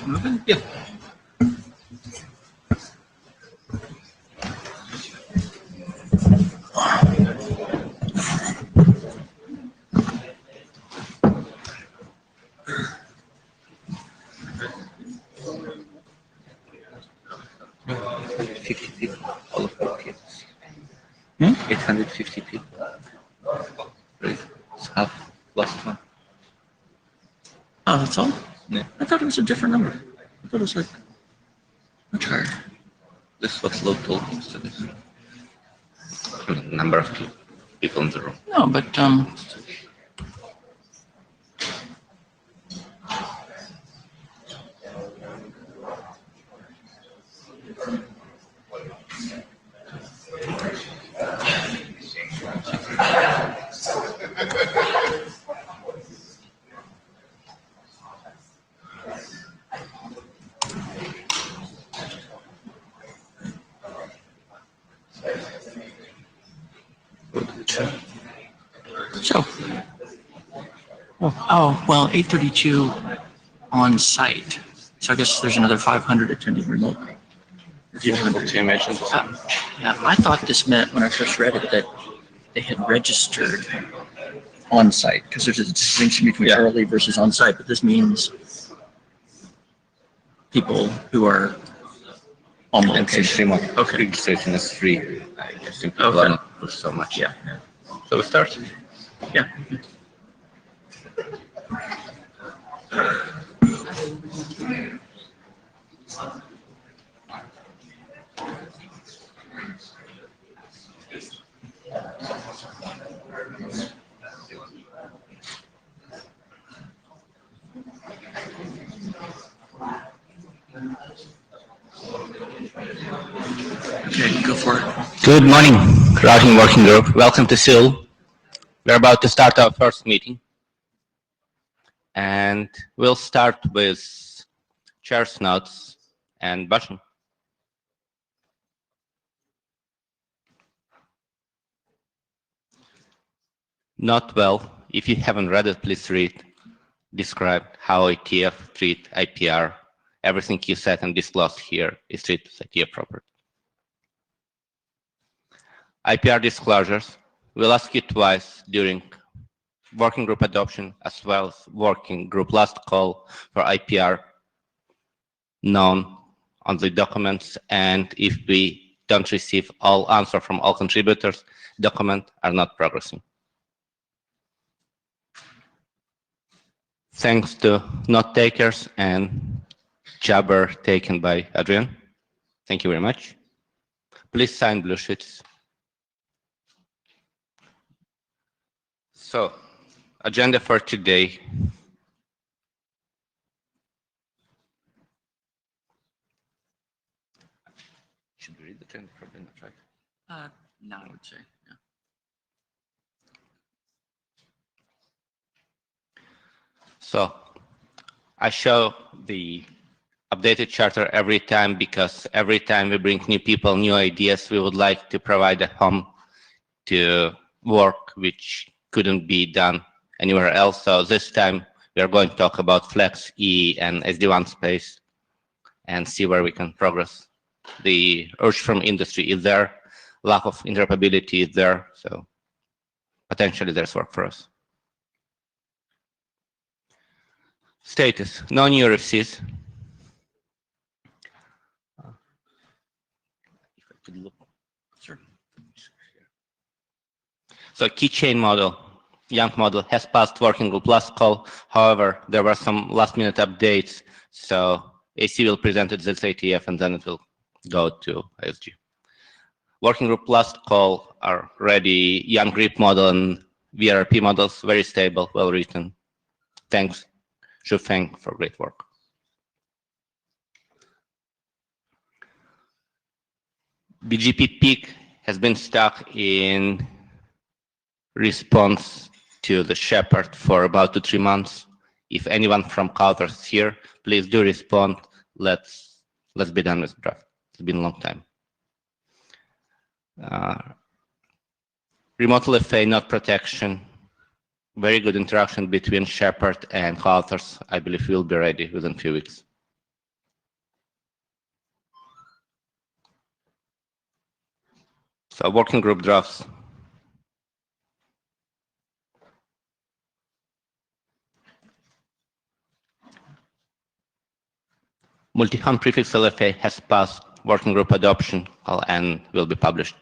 moving? Yeah. People, all of the kids. 850 people. It's half last one. Oh, that's all? Yeah. I thought it was a different number. I thought it was like much higher. This was local to this. Number of people in the room. No, but so. Oh, well, 832 on site. So I guess there's another 500 attending remotely. Difficult to imagine. Yeah, I thought this meant when I first read it that they had registered on site because there's a distinction between early versus on site, but this means people who are on location. Okay. Registration is free. I guess people are not pushed so much. Yeah. So we start. Yeah. Okay, go for it. Good morning, Routing Working Group. Welcome to SIL. We're about to start our first meeting. And we'll start with chair's notes and Basham. Not well. If you haven't read it, please read. Describe how IETF treat IPR. Everything you said and disclosed here is treated as IETF property. IPR disclosures. We'll ask you twice during working group adoption as well as working group last call for IPR known on the documents, and if we don't receive all answer from all contributors, documents are not progressing. Thanks to note takers and jabber taken by Adrian. Thank you very much. Please sign blue sheets. So, agenda for today. Should we read the agenda? Probably not, right? No, I would say, yeah. So, I show the updated charter every time because every time we bring new people, new ideas, we would like to provide a home to work which couldn't be done anywhere else. So this time we are going to talk about Flex, E, and SD-WAN space and see where we can progress. The urge from industry is there, lack of interoperability is there, so potentially there's work for us. Status, no new RFCs. If I could look. Sure. So keychain model, young model has passed working group last call. However, there were some last minute updates. So AC will present it as IETF and then it will go to ISG. Working group last call are ready, young grip model and VRP models, very stable, well written. Thanks, Shufeng, for great work. BGP peak has been stuck in response to the Shepherd for about 2 to 3 months. If anyone from Counter is here, please do respond. Let's be done with the draft. It's been a long time. Remote LFA node protection. Very good interaction between Shepherd and Counters. I believe we'll be ready within a few weeks. So working group drafts. Multi-home prefix LFA has passed working group adoption and will be published.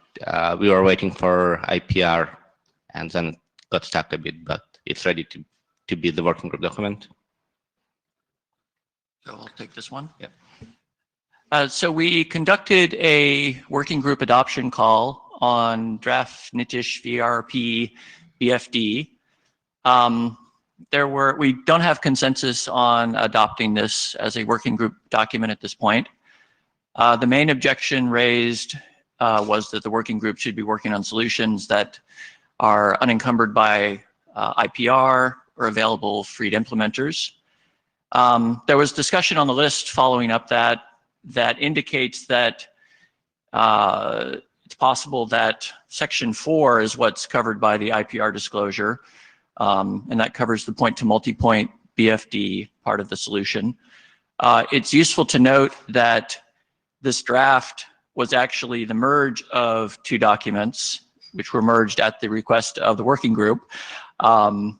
We were waiting for IPR and then got stuck a bit, but it's ready to be the working group document. So I'll take this one. Yeah. So we conducted a working group adoption call on draft NITISH VRP BFD. We don't have consensus on adopting this as a working group document at this point. The main objection raised was that the working group should be working on solutions that are unencumbered by IPR or available freed implementers. There was discussion on the list following up that indicates that it's possible that Section 4 is what's covered by the IPR disclosure, and that covers the point-to-multipoint BFD part of the solution. It's useful to note that this draft was actually the merge of two documents, which were merged at the request of the working group. The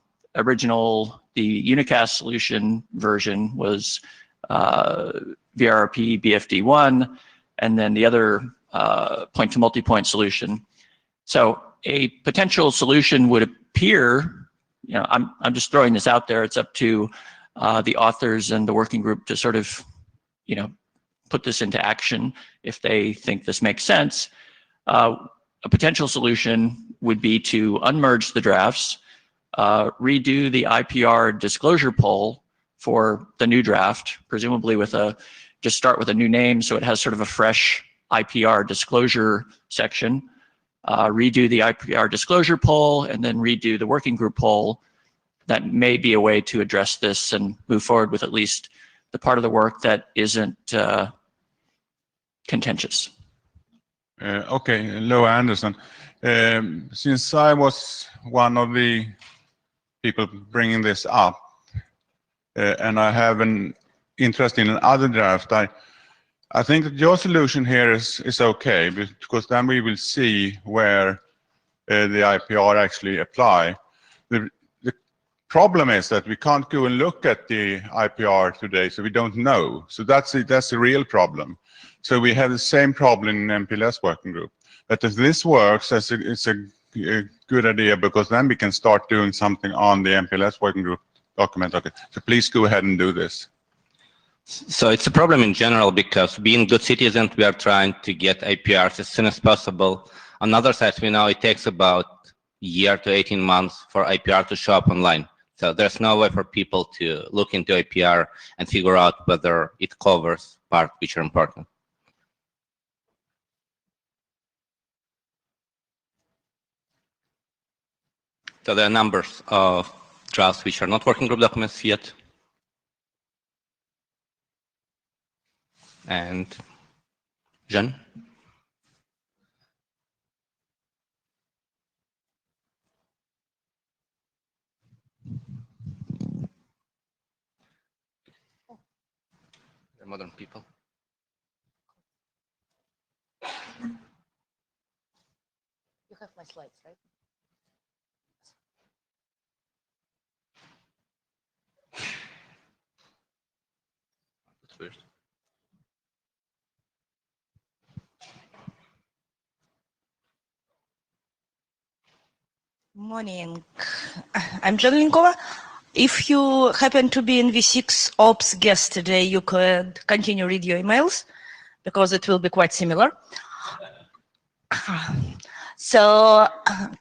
unicast solution version was VRP BFD1, and then the other point-to-multipoint solution. So a potential solution would appear, I'm just throwing this out there, it's up to the authors and the working group to sort of, put this into action if they think this makes sense. A potential solution would be to unmerge the drafts, redo the IPR disclosure poll for the new draft, presumably just start with a new name so it has sort of a fresh IPR disclosure section, redo the IPR disclosure poll, and then redo the working group poll. That may be a way to address this and move forward with at least the part of the work that isn't contentious. Okay, Loa Anderson. Since I was one of the people bringing this up, and I have an interest in another draft, I think that your solution here is okay, because then we will see where the IPR actually apply. The problem is that we can't go and look at the IPR today, so we don't know. So that's a real problem. So we have the same problem in MPLS working group. But if this works, it's a good idea, because then we can start doing something on the MPLS working group document. Okay, so please go ahead and do this. So it's a problem in general, because being good citizens, we are trying to get IPRs as soon as possible. On the other side, we know it takes about a year to 18 months for IPR to show up online. So there's no way for people to look into IPR and figure out whether it covers parts which are important. So there are numbers of drafts which are not working group documents yet. And Jean? The modern people. You have my slides, right? That's weird. Morning. I'm John Linkova. If you happen to be in V6 Ops guest today, you could continue read your emails, because it will be quite similar. So,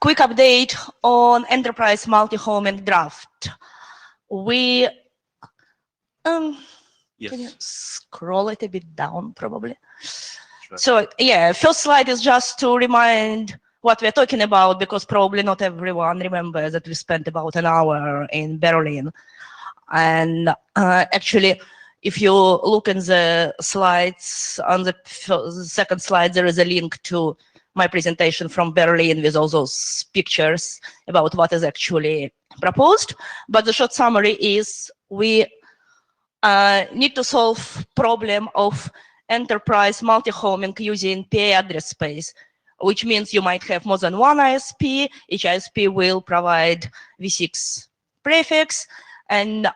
quick update on enterprise multi-homing draft. We Yes. Can you scroll it a bit down, probably? Sure. So, yeah, first slide is just to remind what we're talking about, because probably not everyone remembers that we spent about an hour in Berlin. And actually, if you look in the slides, on the second slide, there is a link to my presentation from Berlin with all those pictures about what is actually proposed. But the short summary is we need to solve problem of enterprise multi-homing using PA address space. which means you might have more than one ISP. Each ISP will provide v6 prefix, and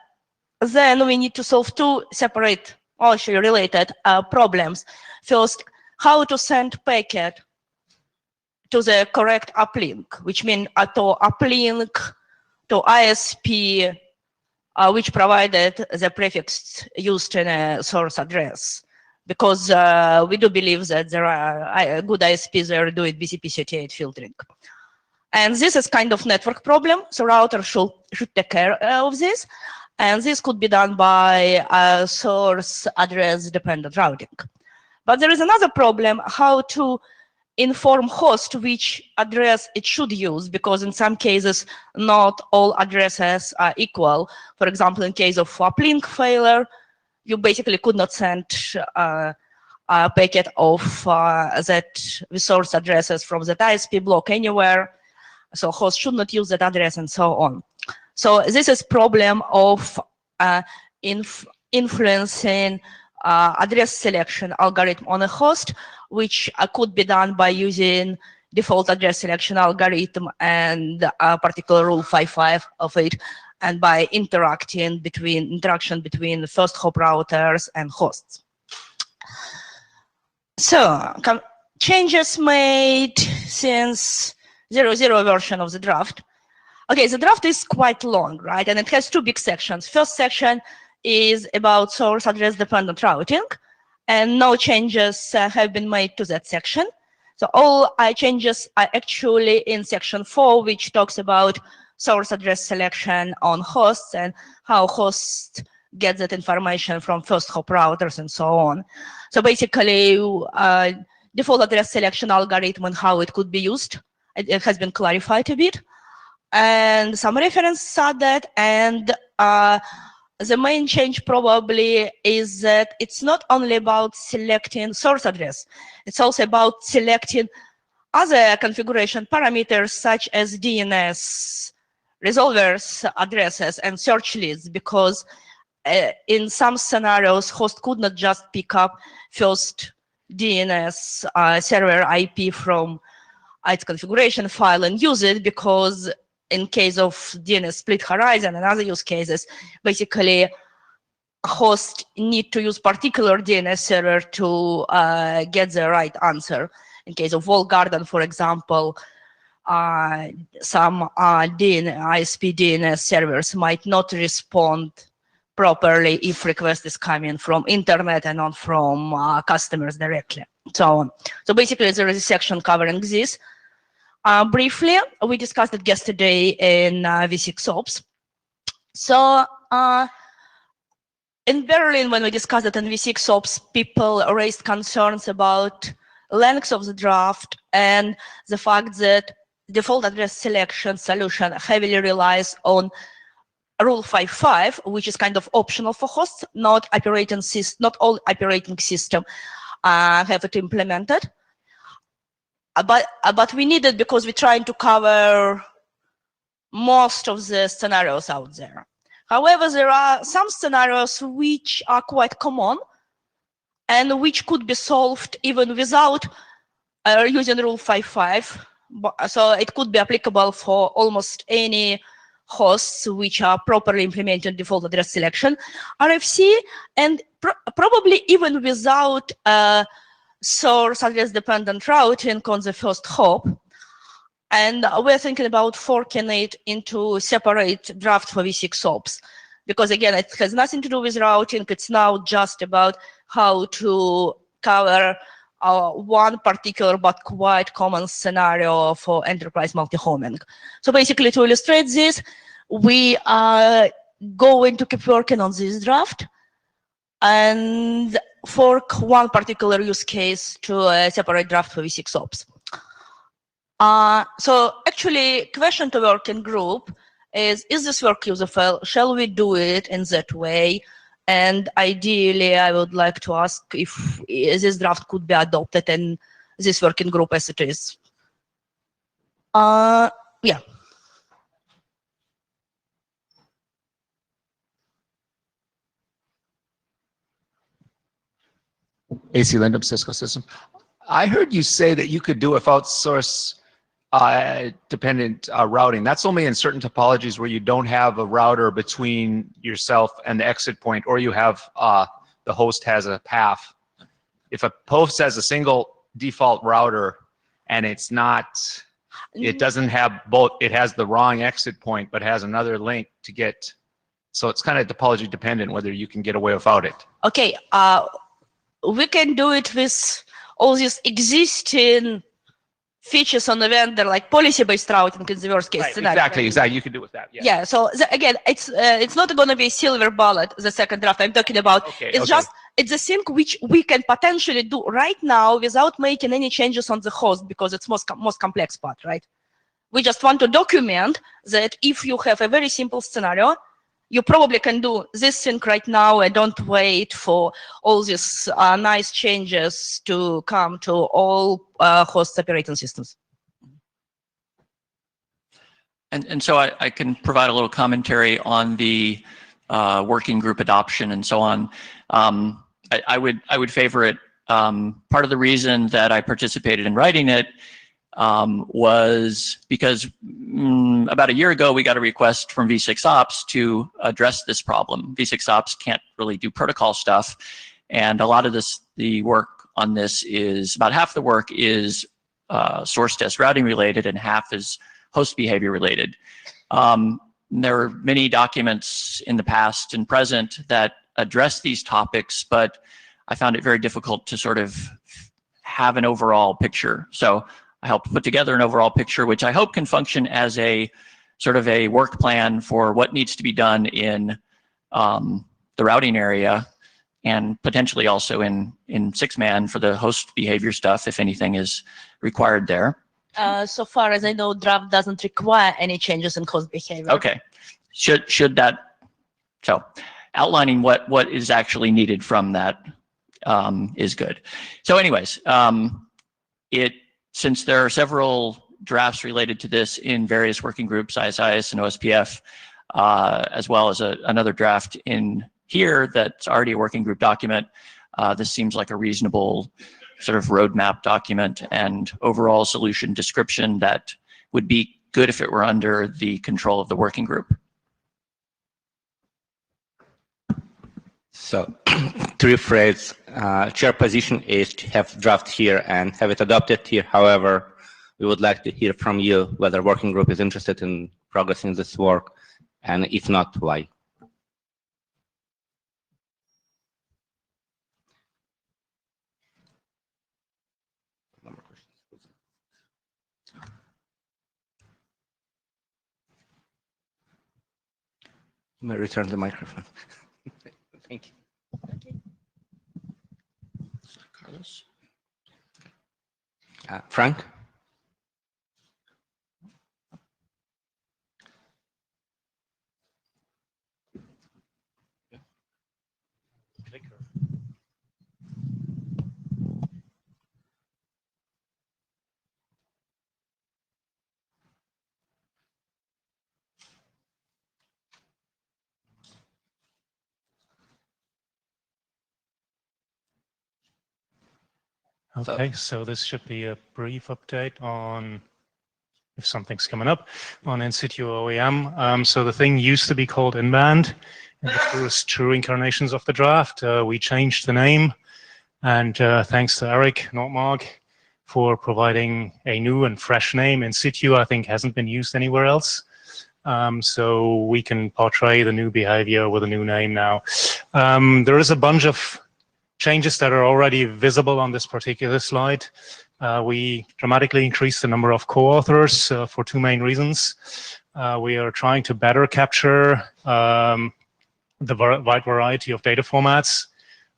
then we need to solve two separate, actually related problems. First, how to send packet to the correct uplink, which means to uplink to ISP which provided the prefix used in a source address. Because we do believe that there are good ISPs that are doing BCP38 filtering. And this is kind of network problem, so router should take care of this. And this could be done by source address dependent routing. But there is another problem, how to inform host which address it should use, because in some cases, not all addresses are equal. For example, in case of uplink failure, you basically could not send a packet of that source addresses from that ISP block anywhere. So host should not use that address and so on. So this is problem of influencing address selection algorithm on a host, which could be done by using default address selection algorithm and a particular rule 5.5 of it, and by interaction between the first hop routers and hosts. So changes made since 0.0 version of the draft. Okay, the draft is quite long, right? And it has two big sections. First section is about source address dependent routing, and no changes have been made to that section. So all changes are actually in section 4, which talks about source address selection on hosts and how hosts get that information from first hop routers and so on. So basically, default address selection algorithm and how it could be used, it has been clarified a bit. And some references are that, and the main change probably is that it's not only about selecting source address, it's also about selecting other configuration parameters such as DNS, resolvers, addresses, and search lists, because in some scenarios, host could not just pick up first DNS server IP from its configuration file and use it, because in case of DNS split horizon and other use cases, basically hosts need to use particular DNS server to get the right answer. In case of walled garden, for example, some ISP DNS servers might not respond properly if request is coming from internet and not from customers directly. So basically there is a section covering this. Briefly, we discussed it yesterday in v6 ops. So in Berlin, when we discussed it in v6 ops, people raised concerns about length of the draft and the fact that default address selection solution heavily relies on rule 5.5, which is kind of optional for hosts. Not all operating systems have it implemented. But we need it because we're trying to cover most of the scenarios out there. However, there are some scenarios which are quite common and which could be solved even without using rule 5.5. So it could be applicable for almost any hosts which are properly implementing default address selection, RFC, and probably even without source address dependent routing on the first hop. And we're thinking about forking it into separate draft for v6 ops, because again, it has nothing to do with routing. It's now just about how to cover one particular but quite common scenario for enterprise multi-homing. So basically, to illustrate this, we are going to keep working on this draft and fork one particular use case to a separate draft for v6 ops. So actually, question to working group is this work useful? Shall we do it in that way? And ideally, I would like to ask if this draft could be adopted in this working group as it is. Yeah. AC Linux Cisco system. I heard you say that you could do without source dependent routing. That's only in certain topologies where you don't have a router between yourself and the exit point, or you have the host has a path. If a host has a single default router and it's not, it doesn't have both, it has the wrong exit point, but has another link to get, so it's kind of topology dependent whether you can get away without it. Okay, we can do it with all these existing features on the vendor, like policy-based routing in the worst case Right, scenario. exactly. You can do it with that. Yeah. Yeah. So again, it's not going to be a silver bullet. The second draft I'm talking about. Okay, It's just it's the thing which we can potentially do right now without making any changes on the host, because it's most complex part, right? We just want to document that if you have a very simple scenario, you probably can do this thing right now and don't wait for all these nice changes to come to all host operating systems. And so I can provide a little commentary on the working group adoption and so on. I would favor it. Part of the reason that I participated in writing it was because about a year ago, we got a request from V6 Ops to address this problem. V6 Ops can't really do protocol stuff. And a lot of the work on this is, about half the work is source test routing related and half is host behavior related. There are many documents in the past and present that address these topics, but I found it very difficult to sort of have an overall picture. So I helped put together an overall picture, which I hope can function as a sort of a work plan for what needs to be done in the routing area, and potentially also in 6-man for the host behavior stuff, if anything is required there. So far as I know, draft doesn't require any changes in host behavior. Okay. Should that, so outlining what is actually needed from that is good. So anyways, since there are several drafts related to this in various working groups, ISIS and OSPF, as well as another draft in here that's already a working group document, this seems like a reasonable sort of roadmap document and overall solution description that would be good if it were under the control of the working group. So to rephrase, chair position is to have draft here and have it adopted here. However, we would like to hear from you whether working group is interested in progressing this work, and if not, why. You may return the microphone. Thank you. Carlos? Frank? Okay, so this should be a brief update on if something's coming up on in situ OEM. So the thing used to be called Inband in the first 2 incarnations of the draft. We changed the name, and thanks to Eric Nordmark for providing a new and fresh name. In situ, I think, hasn't been used anywhere else. So we can portray the new behavior with a new name now. There is a bunch of changes that are already visible on this particular slide. We dramatically increased the number of co-authors for 2 main reasons. We are trying to better capture the wide variety of data formats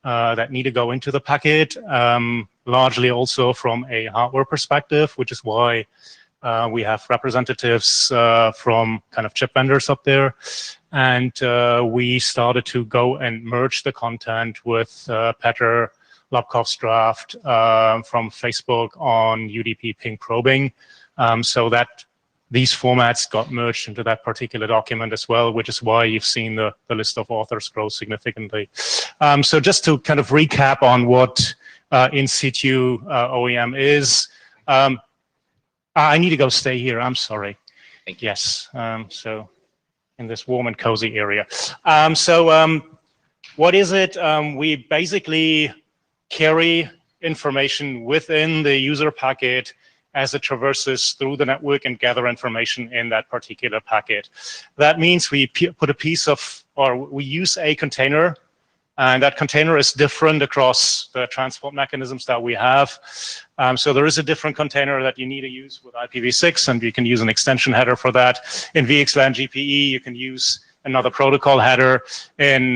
that need to go into the packet, largely also from a hardware perspective, which is why we have representatives from kind of chip vendors up there. And we started to go and merge the content with Peter Lobkov's draft from Facebook on UDP ping probing, so that these formats got merged into that particular document as well, which is why you've seen the list of authors grow significantly. So just to kind of recap on what in situ OEM is. I need to go stay here. I'm sorry. Thank you. Yes. So in this warm and cozy area. What is it? We basically carry information within the user packet as it traverses through the network and gather information in that particular packet. That means we put a piece of, or we use a container, and that container is different across the transport mechanisms that we have. So there is a different container that you need to use with IPv6, and you can use an extension header for that. In VXLAN GPE, you can use another protocol header. In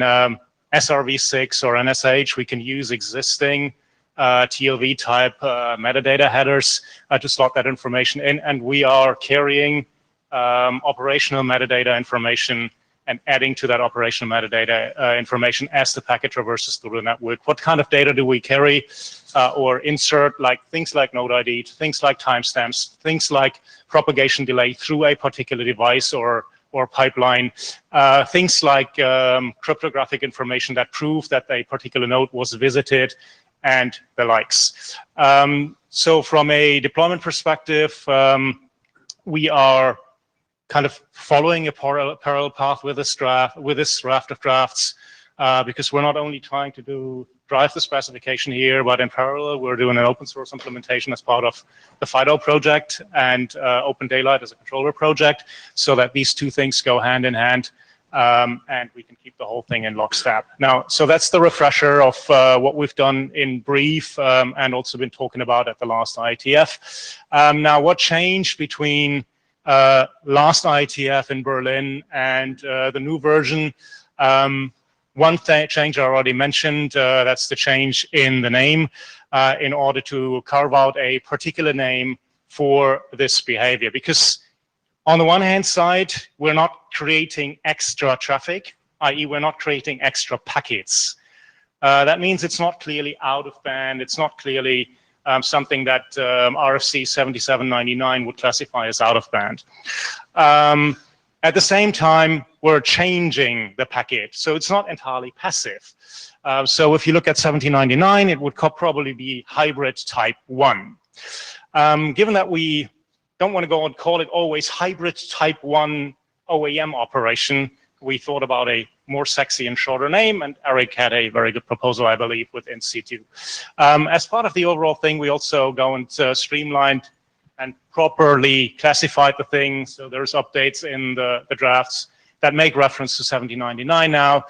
SRv6 or NSH, we can use existing TLV type metadata headers to slot that information in, and we are carrying operational metadata information and adding to that operational metadata information as the packet traverses through the network. What kind of data do we carry or insert? Like things like node ID, things like timestamps, things like propagation delay through a particular device or pipeline, things like cryptographic information that prove that a particular node was visited, and the likes. So from a deployment perspective, we are kind of following a parallel path with this raft of drafts, because we're not only trying to drive the specification here, but in parallel, we're doing an open source implementation as part of the FIDO project and Open Daylight as a controller project, so that these two things go hand in hand, and we can keep the whole thing in lockstep. Now, so that's the refresher of what we've done in brief, and also been talking about at the last IETF. Now, what changed between last IETF in Berlin and the new version? One change I already mentioned, that's the change in the name, in order to carve out a particular name for this behavior. Because on the one hand side, we're not creating extra traffic, i.e. we're not creating extra packets. That means it's not clearly out of band, it's not clearly something that RFC 7799 would classify as out of band. At the same time, we're changing the packet, so it's not entirely passive. So if you look at 1799, it would probably be hybrid type 1. Given that we don't want to go and call it always hybrid type 1 OEM operation, we thought about a more sexy and shorter name, and Eric had a very good proposal, I believe, with in situ. As part of the overall thing, we also go and streamlined and properly classified the thing. So there's updates in the drafts that make reference to 1799 now.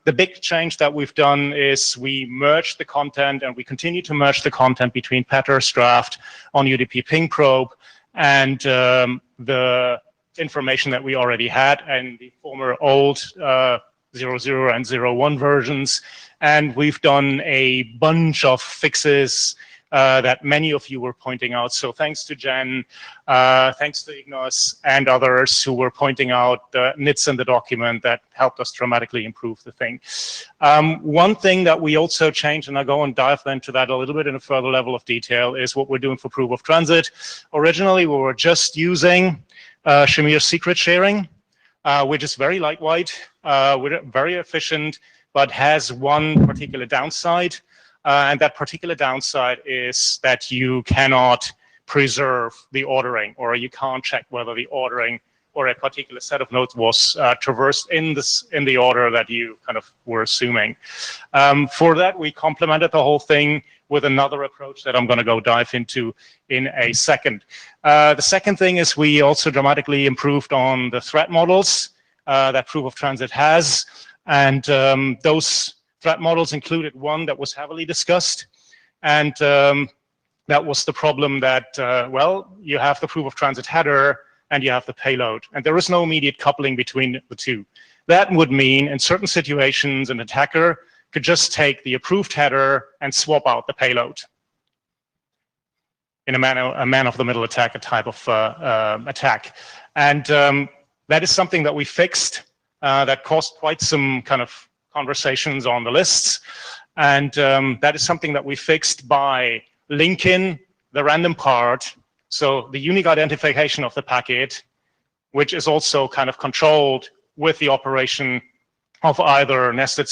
The big change that we've done is we merged the content, and we continue to merge the content between Petter's draft on UDP ping probe and the information that we already had and the former old 00 and 01 versions. And we've done a bunch of fixes that many of you were pointing out. So thanks to Jen, thanks to Ignos and others who were pointing out the nits in the document that helped us dramatically improve the thing. One thing that we also changed, and I'll go and dive into that a little bit in a further level of detail, is what we're doing for proof of transit. Originally, we were just using Shamir secret sharing, which is very lightweight, very efficient, but has one particular downside. And that particular downside is that you cannot preserve the ordering, or you can't check whether the ordering or a particular set of nodes was traversed in the order that you kind of were assuming. For that, we complemented the whole thing with another approach that I'm going to go dive into in a second. The second thing is we also dramatically improved on the threat models that proof of transit has, and those threat models included one that was heavily discussed, and that was the problem that, well, you have the proof of transit header and you have the payload, and there is no immediate coupling between the two. That would mean in certain situations an attacker could just take the approved header and swap out the payload in a man-of-the-middle attack, a type of attack. And that is something that we fixed that caused quite some kind of conversations on the lists. And that is something that we fixed by linking the random part, so the unique identification of the packet, which is also kind of controlled with the operation of either nested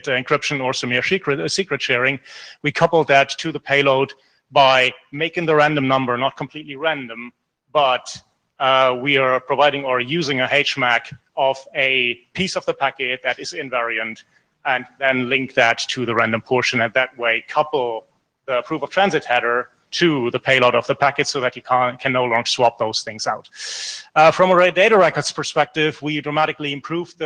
encryption or Shamir secret sharing. We coupled that to the payload by making the random number not completely random, but we are providing or using a HMAC of a piece of the packet that is invariant, and then link that to the random portion, and that way couple the proof of transit header to the payload of the packet so that you can no longer swap those things out. From a data records perspective, we dramatically improved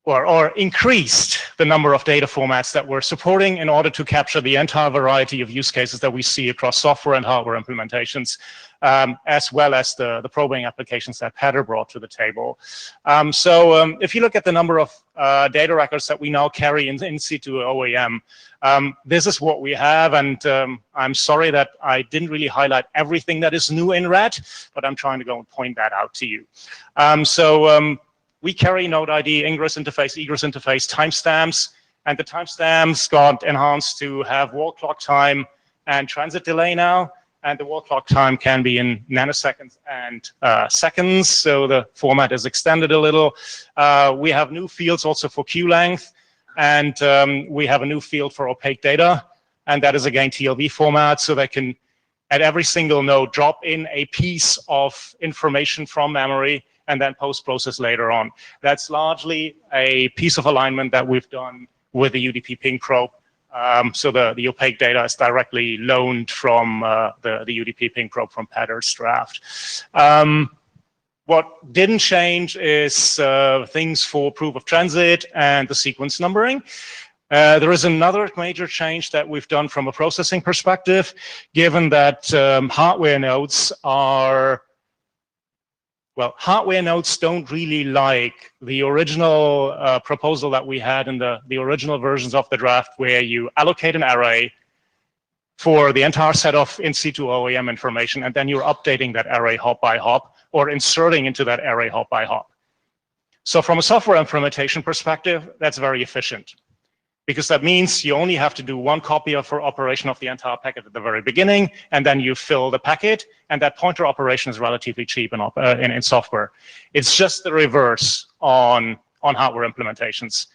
or increased the number of data formats that we're supporting in order to capture the entire variety of use cases that we see across software and hardware implementations, as well as the probing applications that Peter brought to the table. If you look at the number of data records that we now carry in situ OEM, this is what we have, and I'm sorry that I didn't really highlight everything that is new in red, but I'm trying to go and point that out to you. We carry node ID, ingress interface, egress interface, timestamps, and the timestamps got enhanced to have wall clock time and transit delay now, and the wall clock time can be in nanoseconds and seconds, so the format is extended a little. We have new fields also for queue length, and we have a new field for opaque data, and that is again TLV format, so they can at every single node drop in a piece of information from memory and then post-process later on. That's largely a piece of alignment that we've done with the UDP ping probe. So the opaque data is directly loaned from the UDP ping probe from Peter's draft. What didn't change is things for proof of transit and the sequence numbering. There is another major change that we've done from a processing perspective, given that hardware nodes are, well, hardware nodes don't really like the original proposal that we had in the original versions of the draft, where you allocate an array for the entire set of in situ OEM information, and then you're updating that array hop by hop or inserting into that array hop by hop. So from a software implementation perspective, that's very efficient, because that means you only have to do one copy for operation of the entire packet at the very beginning, and then you fill the packet, and that pointer operation is relatively cheap in software. It's just the reverse on hardware implementations.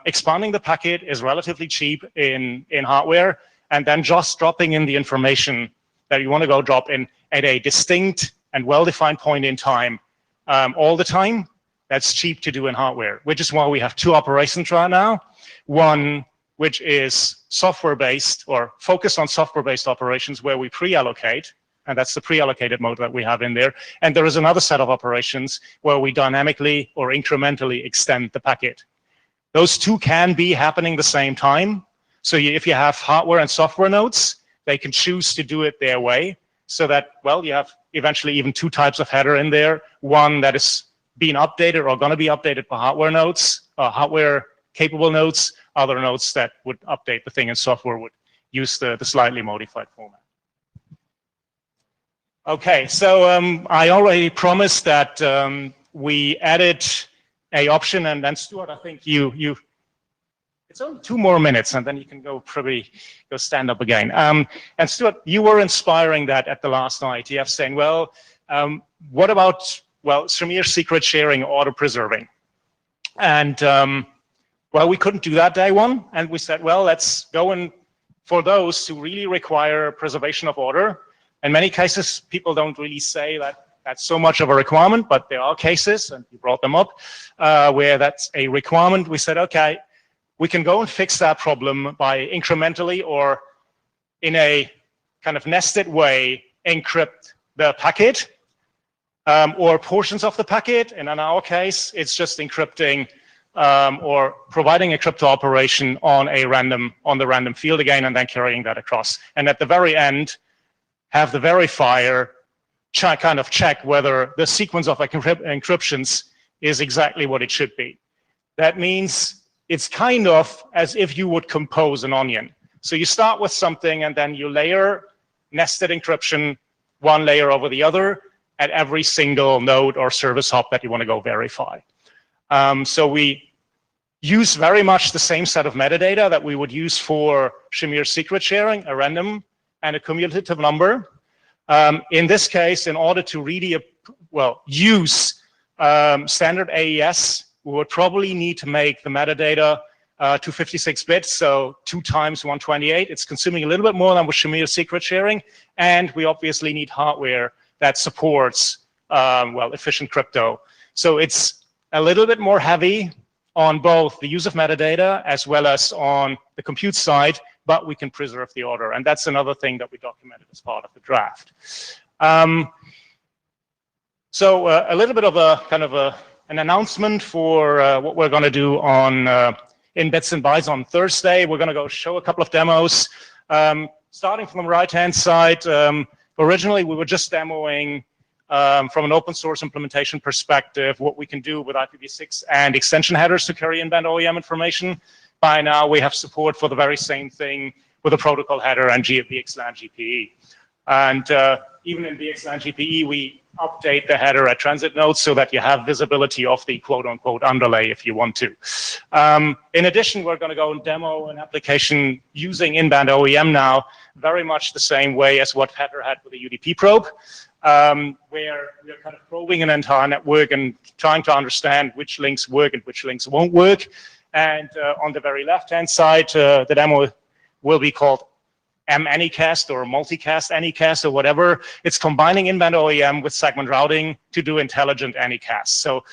Expanding the packet is relatively cheap in hardware, and then just dropping in the information that you want to go drop in at a distinct and well-defined point in time all the time, that's cheap to do in hardware, which is why we have two operations right now. One, which is software-based or focused on software-based operations, where we pre-allocate, and that's the pre-allocated mode that we have in there. And there is another set of operations where we dynamically or incrementally extend the packet. Those two can be happening the same time. So if you have hardware and software nodes, they can choose to do it their way, so that, well, you have eventually even two types of header in there. One that is being updated or going to be updated for hardware nodes, hardware capable nodes, other nodes that would update the thing in software would use the slightly modified format. Okay, so I already promised that we added a option, and then Stuart, I think it's only 2 more minutes, and then you can probably go stand up again. And Stuart, you were inspiring that at the last IETF, saying, well, what about, well, Shamir secret sharing, auto preserving? And well, we couldn't do that day one, and we said, well, let's go in for those who really require preservation of order. In many cases, people don't really say that that's so much of a requirement, but there are cases, and you brought them up, where that's a requirement. We said, okay, we can go and fix that problem by incrementally or in a kind of nested way encrypt the packet or portions of the packet. And in our case, it's just encrypting or providing a crypto operation on the random field again, and then carrying that across. And at the very end, have the verifier kind of check whether the sequence of encryptions is exactly what it should be. That means it's kind of as if you would compose an onion. So you start with something, and then you layer nested encryption, one layer over the other, at every single node or service hop that you want to go verify. So we use very much the same set of metadata that we would use for Shamir secret sharing, a random and a cumulative number. In this case, in order to really use standard AES, we would probably need to make the metadata 256 bits, so 2 times 128. It's consuming a little bit more than with Shamir secret sharing, and we obviously need hardware that supports well, efficient crypto. So it's a little bit more heavy on both the use of metadata as well as on the compute side, but we can preserve the order, and that's another thing that we documented as part of the draft. So a little bit of a kind of an announcement for what we're going to do on in Bits and Bytes on Thursday. We're going to go show a couple of demos. Starting from the right-hand side, originally we were just demoing from an open source implementation perspective what we can do with IPv6 and extension headers to carry in-band OEM information. By now we have support for the very same thing with a protocol header and VXLAN GPE. And even in VXLAN GPE, we update the header at transit nodes so that you have visibility of the quote-unquote underlay if you want to. In addition, we're going to go and demo an application using in-band OEM now, very much the same way as what Header had with the UDP probe, where we're kind of probing an entire network and trying to understand which links work and which links won't work. And on the very left-hand side, the demo will be called Anycast or multicast Anycast or whatever. It's combining in-band OEM with segment routing to do intelligent Anycast. So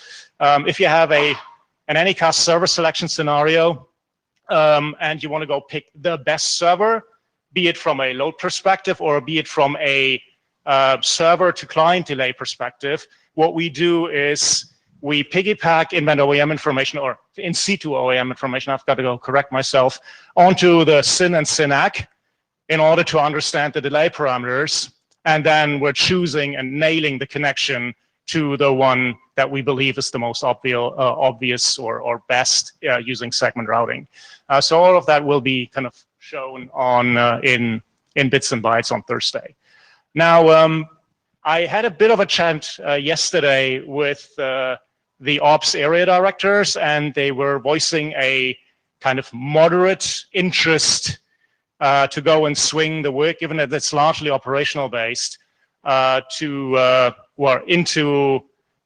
if you have an Anycast server selection scenario and you want to go pick the best server, be it from a load perspective or be it from a server to client delay perspective, what we do is we piggyback in-band OEM information or in situ OEM information, I've got to go correct myself, onto the SYN and SYNAC in order to understand the delay parameters, and then we're choosing and nailing the connection to the one that we believe is the most obvious or best using segment routing. So all of that will be kind of shown on in Bits and Bytes on Thursday. Now, I had a bit of a chat yesterday with the ops area directors, and they were voicing a kind of moderate interest to go and swing the work, given that it's largely operational based, into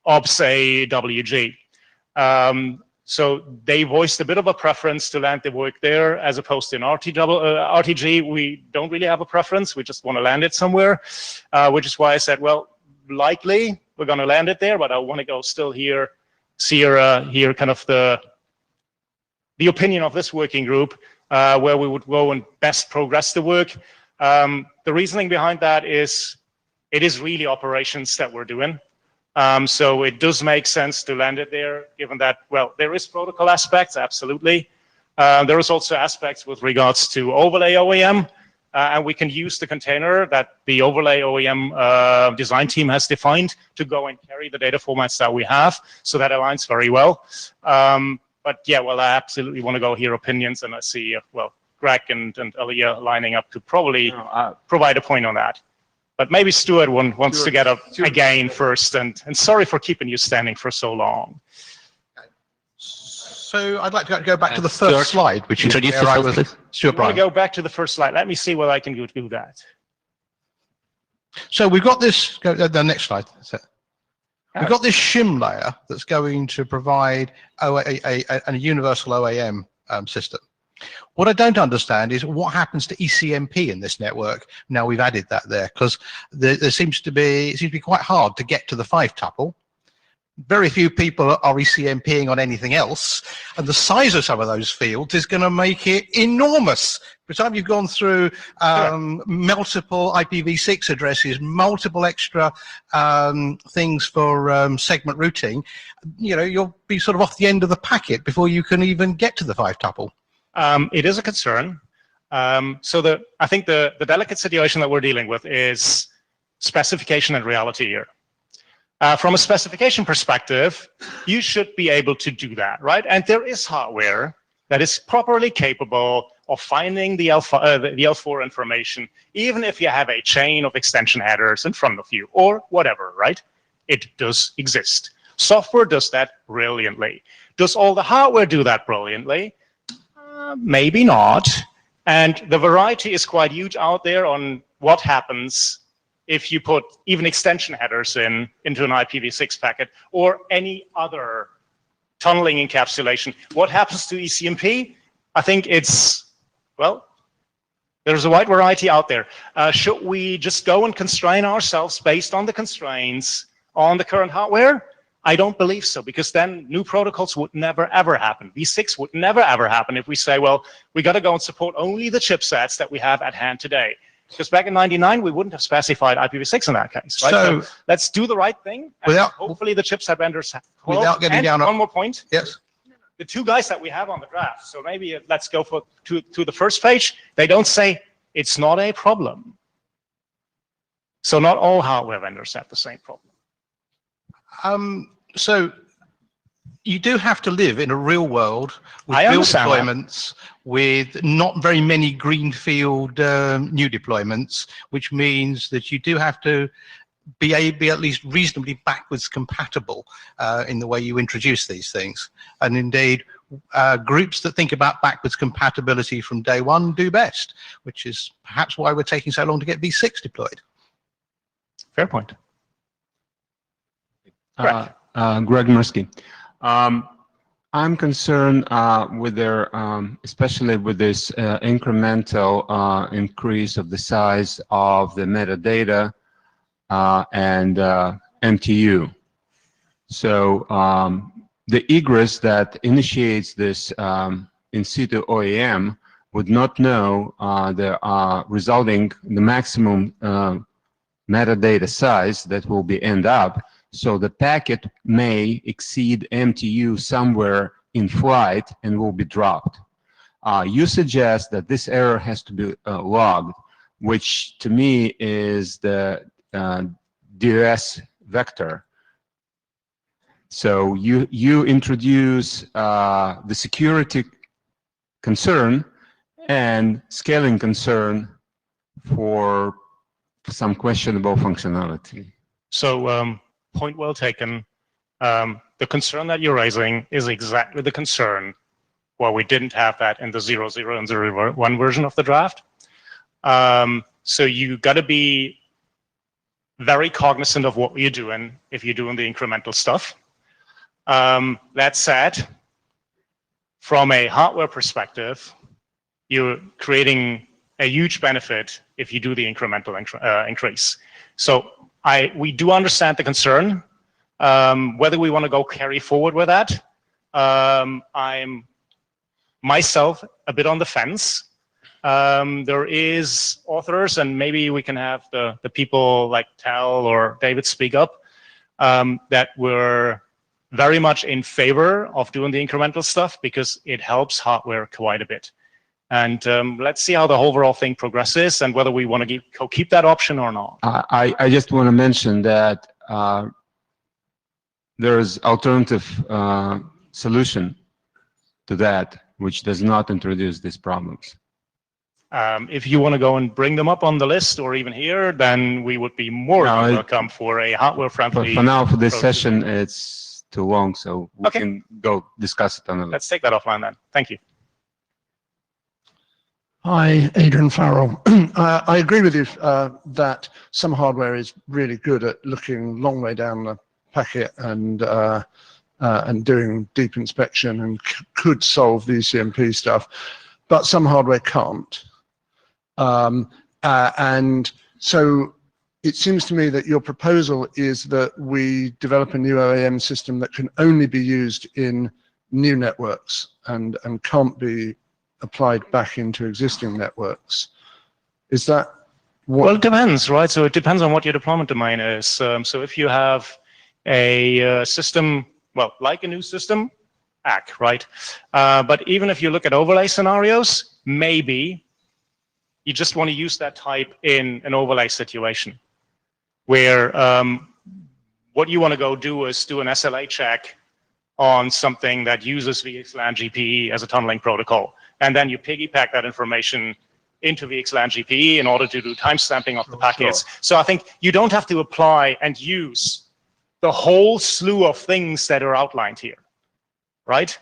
Ops AWG. So they voiced a bit of a preference to land the work there as opposed to in RTG. We don't really have a preference. We just want to land it somewhere, which is why I said, well, likely we're going to land it there, but I want to go still hear kind of the opinion of this working group, where we would go and best progress the work. The reasoning behind that is it is really operations that we're doing. So it does make sense to land it there, given that, well, there is protocol aspects, absolutely. There is also aspects with regards to overlay OEM, and we can use the container that the overlay OEM design team has defined to go and carry the data formats that we have. So that aligns very well. But yeah, well, I absolutely want to go hear opinions, and I see, well, Greg and Elia lining up to probably provide a point on that. But maybe Stuart wants to get up again first, and sorry for keeping you standing for so long. So I'd like to go back to the first slide, which is where I was. Stuart Bryan. Go back to the first slide. Let me see whether I can do that. So we've got this. Go the next slide. We've got this shim layer that's going to provide a universal OAM system. What I don't understand is what happens to ECMP in this network now we've added that there, because it seems to be quite hard to get to the 5-tuple. Very few people are ECMPing on anything else, and the size of some of those fields is going to make it enormous. By the time you've gone through multiple IPv6 addresses, multiple extra things for segment routing, you know, you'll be sort of off the end of the packet before you can even get to the 5-tuple. It is a concern. So I think the delicate situation that we're dealing with is specification and reality here. From a specification perspective, you should be able to do that, right? And there is hardware that is properly capable of finding the L4 information, even if you have a chain of extension headers in front of you or whatever, right? It does exist. Software does that brilliantly. Does all the hardware do that brilliantly? Maybe not. And the variety is quite huge out there on what happens if you put even extension headers into an IPv6 packet or any other tunneling encapsulation. What happens to ECMP? I think it's, well, there's a wide variety out there. Should we just go and constrain ourselves based on the constraints on the current hardware? I don't believe so, because then new protocols would never ever happen. V6 would never ever happen if we say, well, we got to go and support only the chipsets that we have at hand today. Because back in '99, we wouldn't have specified IPv6 in that case, right? So let's do the right thing. And hopefully the chipset vendors have. Without getting down. One more point. Yes. The two guys that we have on the draft, so maybe let's go to the first page. They don't say it's not a problem. So not all hardware vendors have the same problem. So you do have to live in a real world with build deployments, with not very many greenfield new deployments, which means that you do have to be at least reasonably backwards compatible in the way you introduce these things. And indeed, groups that think about backwards compatibility from day one do best, which is perhaps why we're taking so long to get V6 deployed. Fair point. Greg Mirsky. I'm concerned with their, especially with this incremental increase of the size of the metadata and MTU. So the egress that initiates this in situ OEM would not know the resulting the maximum metadata size that will be end up. So the packet may exceed MTU somewhere in flight and will be dropped. You suggest that this error has to be logged, which to me is the DRS vector. So you introduce the security concern and scaling concern for some questionable functionality. So point well taken. The concern that you're raising is exactly the concern where we didn't have that in the 0.0 and 0.1 version of the draft. So you got to be very cognizant of what you're doing if you're doing the incremental stuff. That said, from a hardware perspective, you're creating a huge benefit if you do the incremental increase. So we do understand the concern. Whether we want to go carry forward with that, I'm myself a bit on the fence. There is authors, and maybe we can have the people like Tal or David speak up, that were very much in favor of doing the incremental stuff because it helps hardware quite a bit. And let's see how the overall thing progresses and whether we want to keep that option or not. I just want to mention that there is alternative solution to that, which does not introduce these problems. If you want to go and bring them up on the list or even here, then we would be more than welcome for a hardware-friendly. For now, for this session, it's too long, so we can go discuss it on the list. Let's take that offline then. Thank you. Hi, Adrian Farrell. I agree with you that some hardware is really good at looking long way down the packet and doing deep inspection and could solve the ECMP stuff, but some hardware can't. And so it seems to me that your proposal is that we develop a new OAM system that can only be used in new networks and can't be applied back into existing networks. Is that what? Well, it depends, right? So it depends on what your deployment domain is. So if you have a system, well, like a new system, ACK, right? But even if you look at overlay scenarios, maybe you just want to use that type in an overlay situation where what you want to go do is do an SLA check on something that uses VXLAN GPE as a tunneling protocol. And then you piggyback that information into VXLAN GPE in order to do timestamping of the packets. Sure. So I think you don't have to apply and use the whole slew of things that are outlined here, right?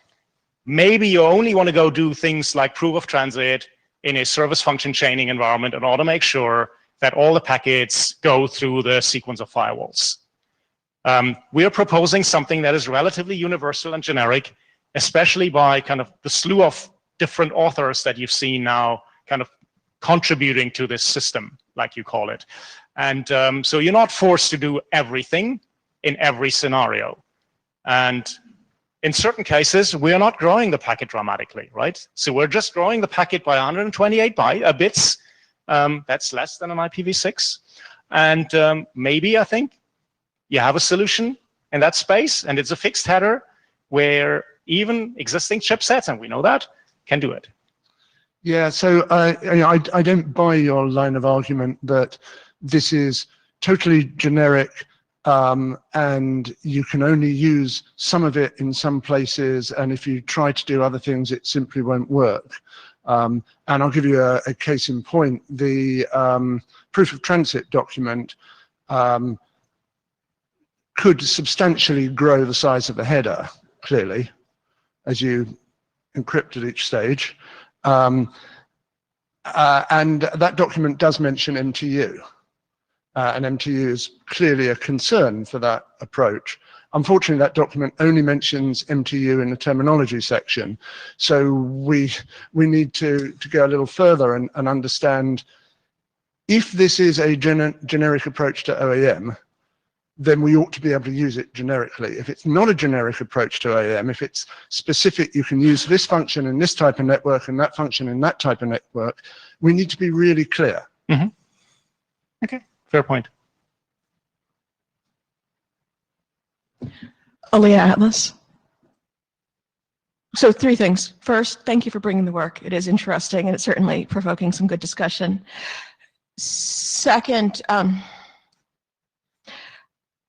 Maybe you only want to go do things like proof of transit in a service function chaining environment in order to make sure that all the packets go through the sequence of firewalls. We are proposing something that is relatively universal and generic, especially by kind of the slew of different authors that you've seen now kind of contributing to this system, like you call it. And so you're not forced to do everything in every scenario. And in certain cases, we're not growing the packet dramatically, right? So we're just growing the packet by 128 bits. That's less than an IPv6. And maybe, I think, you have a solution in that space, and it's a fixed header where even existing chipsets, and we know that, can do it. Yeah, so I don't buy your line of argument that this is totally generic and you can only use some of it in some places, and if you try to do other things, it simply won't work. And I'll give you a case in point. The proof of transit document could substantially grow the size of the header, clearly, as you encrypt at each stage. And that document does mention MTU. And MTU is clearly a concern for that approach. Unfortunately, that document only mentions MTU in the terminology section. So we need to go a little further and understand if this is a generic approach to OAM, then we ought to be able to use it generically. If it's not a generic approach to OAM, if it's specific, you can use this function in this type of network and that function in that type of network, we need to be really clear. Mm-hmm. Okay, fair point. Aaliyah Atlas. So 3 things. First, thank you for bringing the work. It is interesting, and it's certainly provoking some good discussion. Second,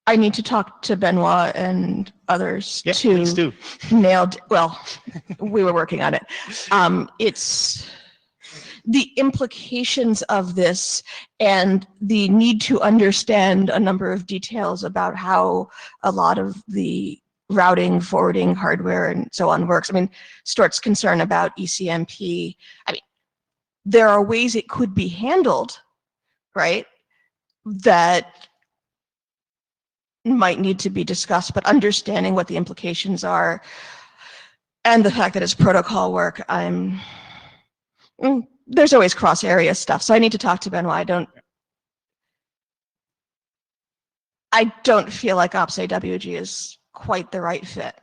I need to talk to Benoit and others to nail. Well, we were working on it. It's the implications of this and the need to understand a number of details about how a lot of the routing, forwarding, hardware, and so on works. I mean, Stuart's concern about ECMP. I mean, there are ways it could be handled, right? That might need to be discussed, but understanding what the implications are and the fact that it's protocol work, there's always cross-area stuff. So I need to talk to Benoit. I don't feel like OPS-AWG is quite the right fit.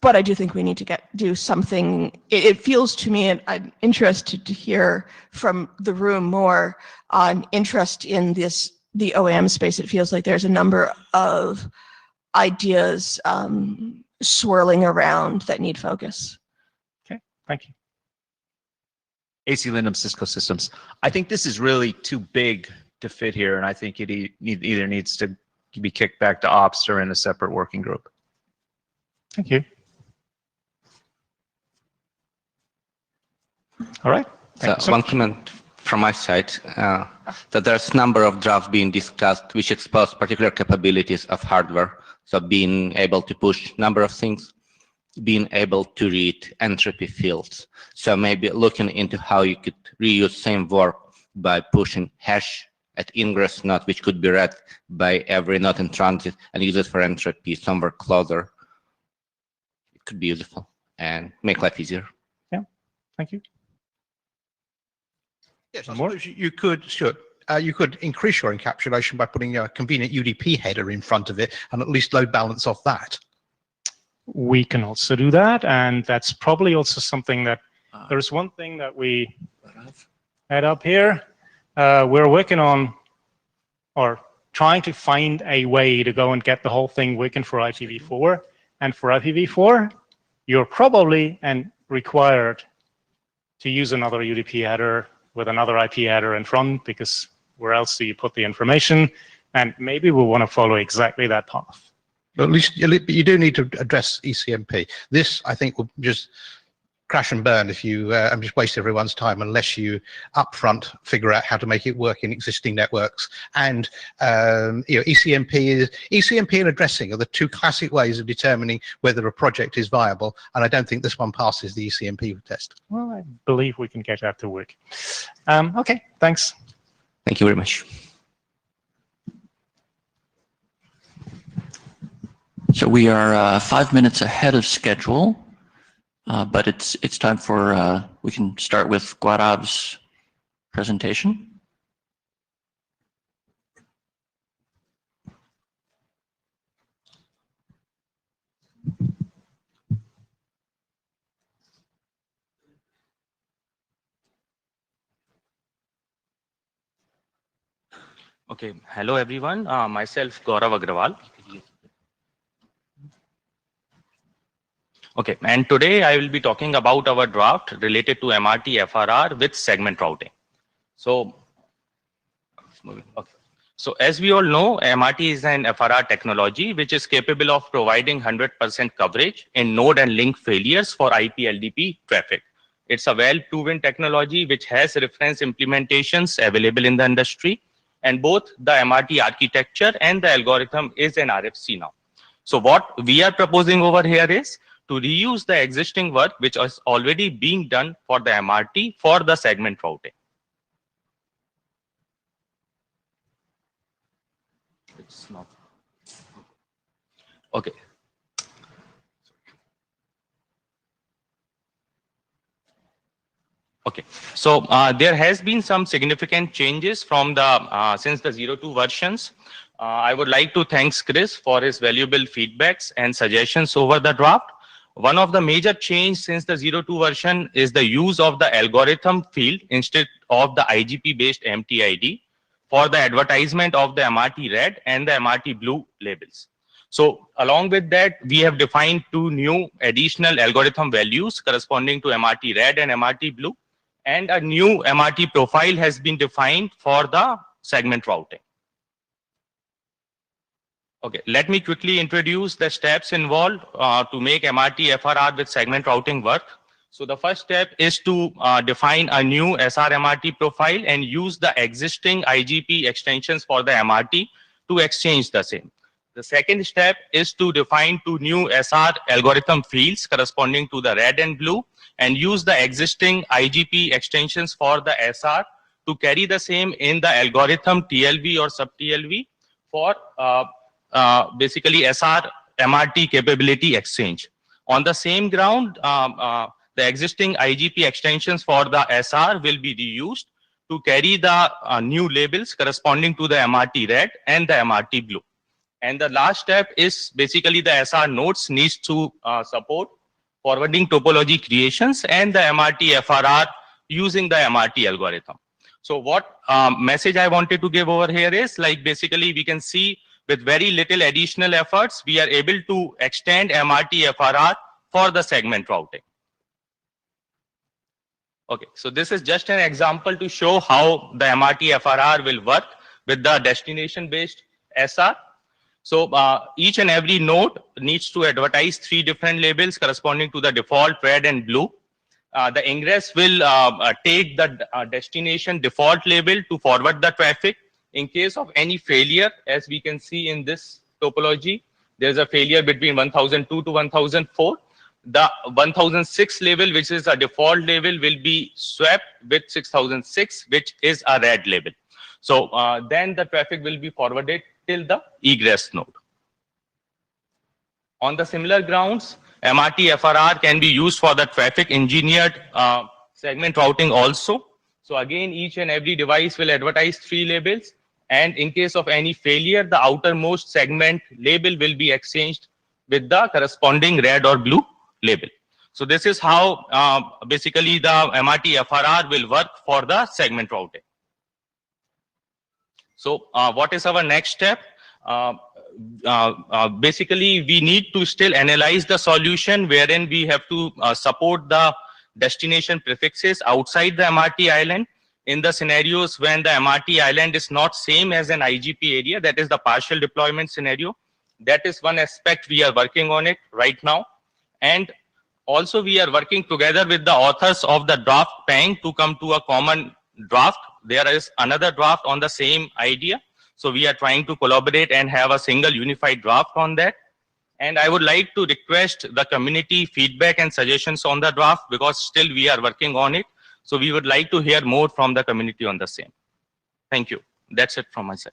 But I do think we need to do something. It feels to me, and I'm interested to hear from the room more on interest in the OAM space. It feels like there's a number of ideas swirling around that need focus. Okay, thank you. AC Lindum, Cisco Systems. I think this is really too big to fit here, and I think it either needs to be kicked back to ops or in a separate working group. Thank you. All right. So one comment from my side, that there's a number of drafts being discussed which expose particular capabilities of hardware. So being able to push number of things, being able to read entropy fields. So maybe looking into how you could reuse same work by pushing hash at ingress node, which could be read by every node in transit and use it for entropy somewhere closer. It could be useful and make life easier. Yeah, thank you. Yes, I suppose you could, sure. You could increase your encapsulation by putting a convenient UDP header in front of it and at least load balance off that. We can also do that, and that's probably also something that there's one thing that we had up here. We're working on or trying to find a way to go and get the whole thing working for IPv4. And for IPv4, you're probably required to use another UDP header with another IP header in front, because where else do you put the information? And maybe we want to follow exactly that path. At least you do need to address ECMP. This, I think, will just crash and burn if you and just waste everyone's time unless you upfront figure out how to make it work in existing networks. And ECMP and addressing are the 2 classic ways of determining whether a project is viable. And I don't think this one passes the ECMP test. Well, I believe we can get that to work. Okay, thanks. Thank you very much. So we are 5 minutes ahead of schedule, but it's time for, we can start with Gaurav's presentation. Okay, hello everyone. Myself Gaurav Agrawal. Okay, and today I will be talking about our draft related to MRT FRR with segment routing. So, okay. So as we all know, MRT is an FRR technology which is capable of providing 100% coverage in node and link failures for IP LDP traffic. It's a well-proven technology which has reference implementations available in the industry, and both the MRT architecture and the algorithm is an RFC now. So what we are proposing over here is to reuse the existing work which is already being done for the MRT for the segment routing. It's not. Okay. Okay, so there has been some significant changes from the since the 02 versions. I would like to thank Chris for his valuable feedbacks and suggestions over the draft. One of the major changes since the 02 version is the use of the algorithm field instead of the IGP-based MTID for the advertisement of the MRT red and the MRT blue labels. So along with that, we have defined two new additional algorithm values corresponding to MRT red and MRT blue, and a new MRT profile has been defined for the segment routing. Okay, let me quickly introduce the steps involved to make MRT FRR with segment routing work. So the first step is to define a new SR-MRT profile and use the existing IGP extensions for the MRT to exchange the same. The second step is to define two new SR algorithm fields corresponding to the red and blue and use the existing IGP extensions for the SR to carry the same in the algorithm TLV or sub-TLV for basically SR MRT capability exchange. On the same ground, the existing IGP extensions for the SR will be reused to carry the new labels corresponding to the MRT red and the MRT blue. And the last step is basically the SR nodes needs to support forwarding topology creations and the MRT FRR using the MRT algorithm. So what message I wanted to give over here is, like, basically we can see with very little additional efforts, we are able to extend MRT FRR for the segment routing. Okay, so this is just an example to show how the MRT FRR will work with the destination-based SR. So each and every node needs to advertise 3 different labels corresponding to the default red and blue. The ingress will take the destination default label to forward the traffic. In case of any failure, as we can see in this topology, there's a failure between 1002 to 1004. The 1006 label, which is a default label, will be swapped with 6006, which is a red label. So then the traffic will be forwarded till the egress node. On the similar grounds, MRT FRR can be used for the traffic engineered segment routing also. So again, each and every device will advertise 3 labels, and in case of any failure, the outermost segment label will be exchanged with the corresponding red or blue label. So this is how basically the MRT FRR will work for the segment routing. So what is our next step? Basically, we need to still analyze the solution wherein we have to support the destination prefixes outside the MRT island in the scenarios when the MRT island is not same as an IGP area, that is the partial deployment scenario. That is one aspect we are working on it right now. And also we are working together with the authors of the draft PANG to come to a common draft. There is another draft on the same idea. So we are trying to collaborate and have a single unified draft on that. And I would like to request the community feedback and suggestions on the draft, because still we are working on it. So we would like to hear more from the community on the same. Thank you. That's it from my side.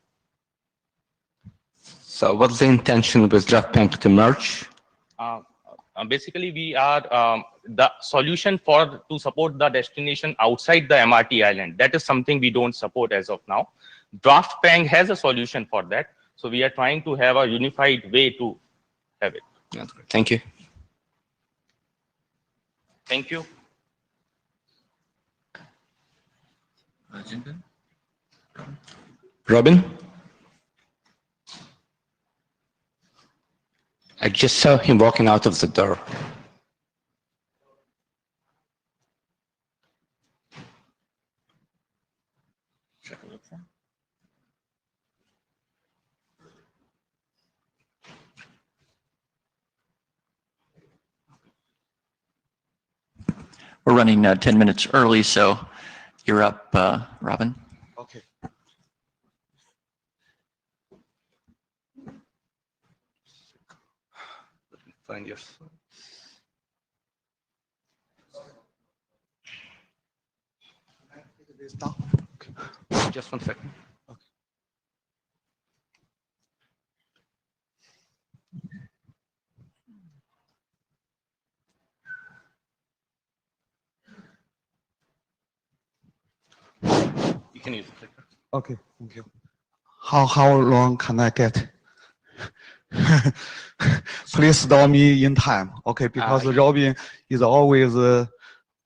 So what's the intention with Rtgwg to merge? Basically, we are the solution to support the destination outside the MRT island. That is something we don't support as of now. Rtgwg has a solution for that. So we are trying to have a unified way to have it. Thank you. Thank you. Robin? I just saw him walking out of the door. We're running 10 minutes early, so you're up, Robin. Okay. Find your. Just 1 second. You can use the clicker. Okay, thank you. How long can I get? Please stop me in time, okay? Because Robin is always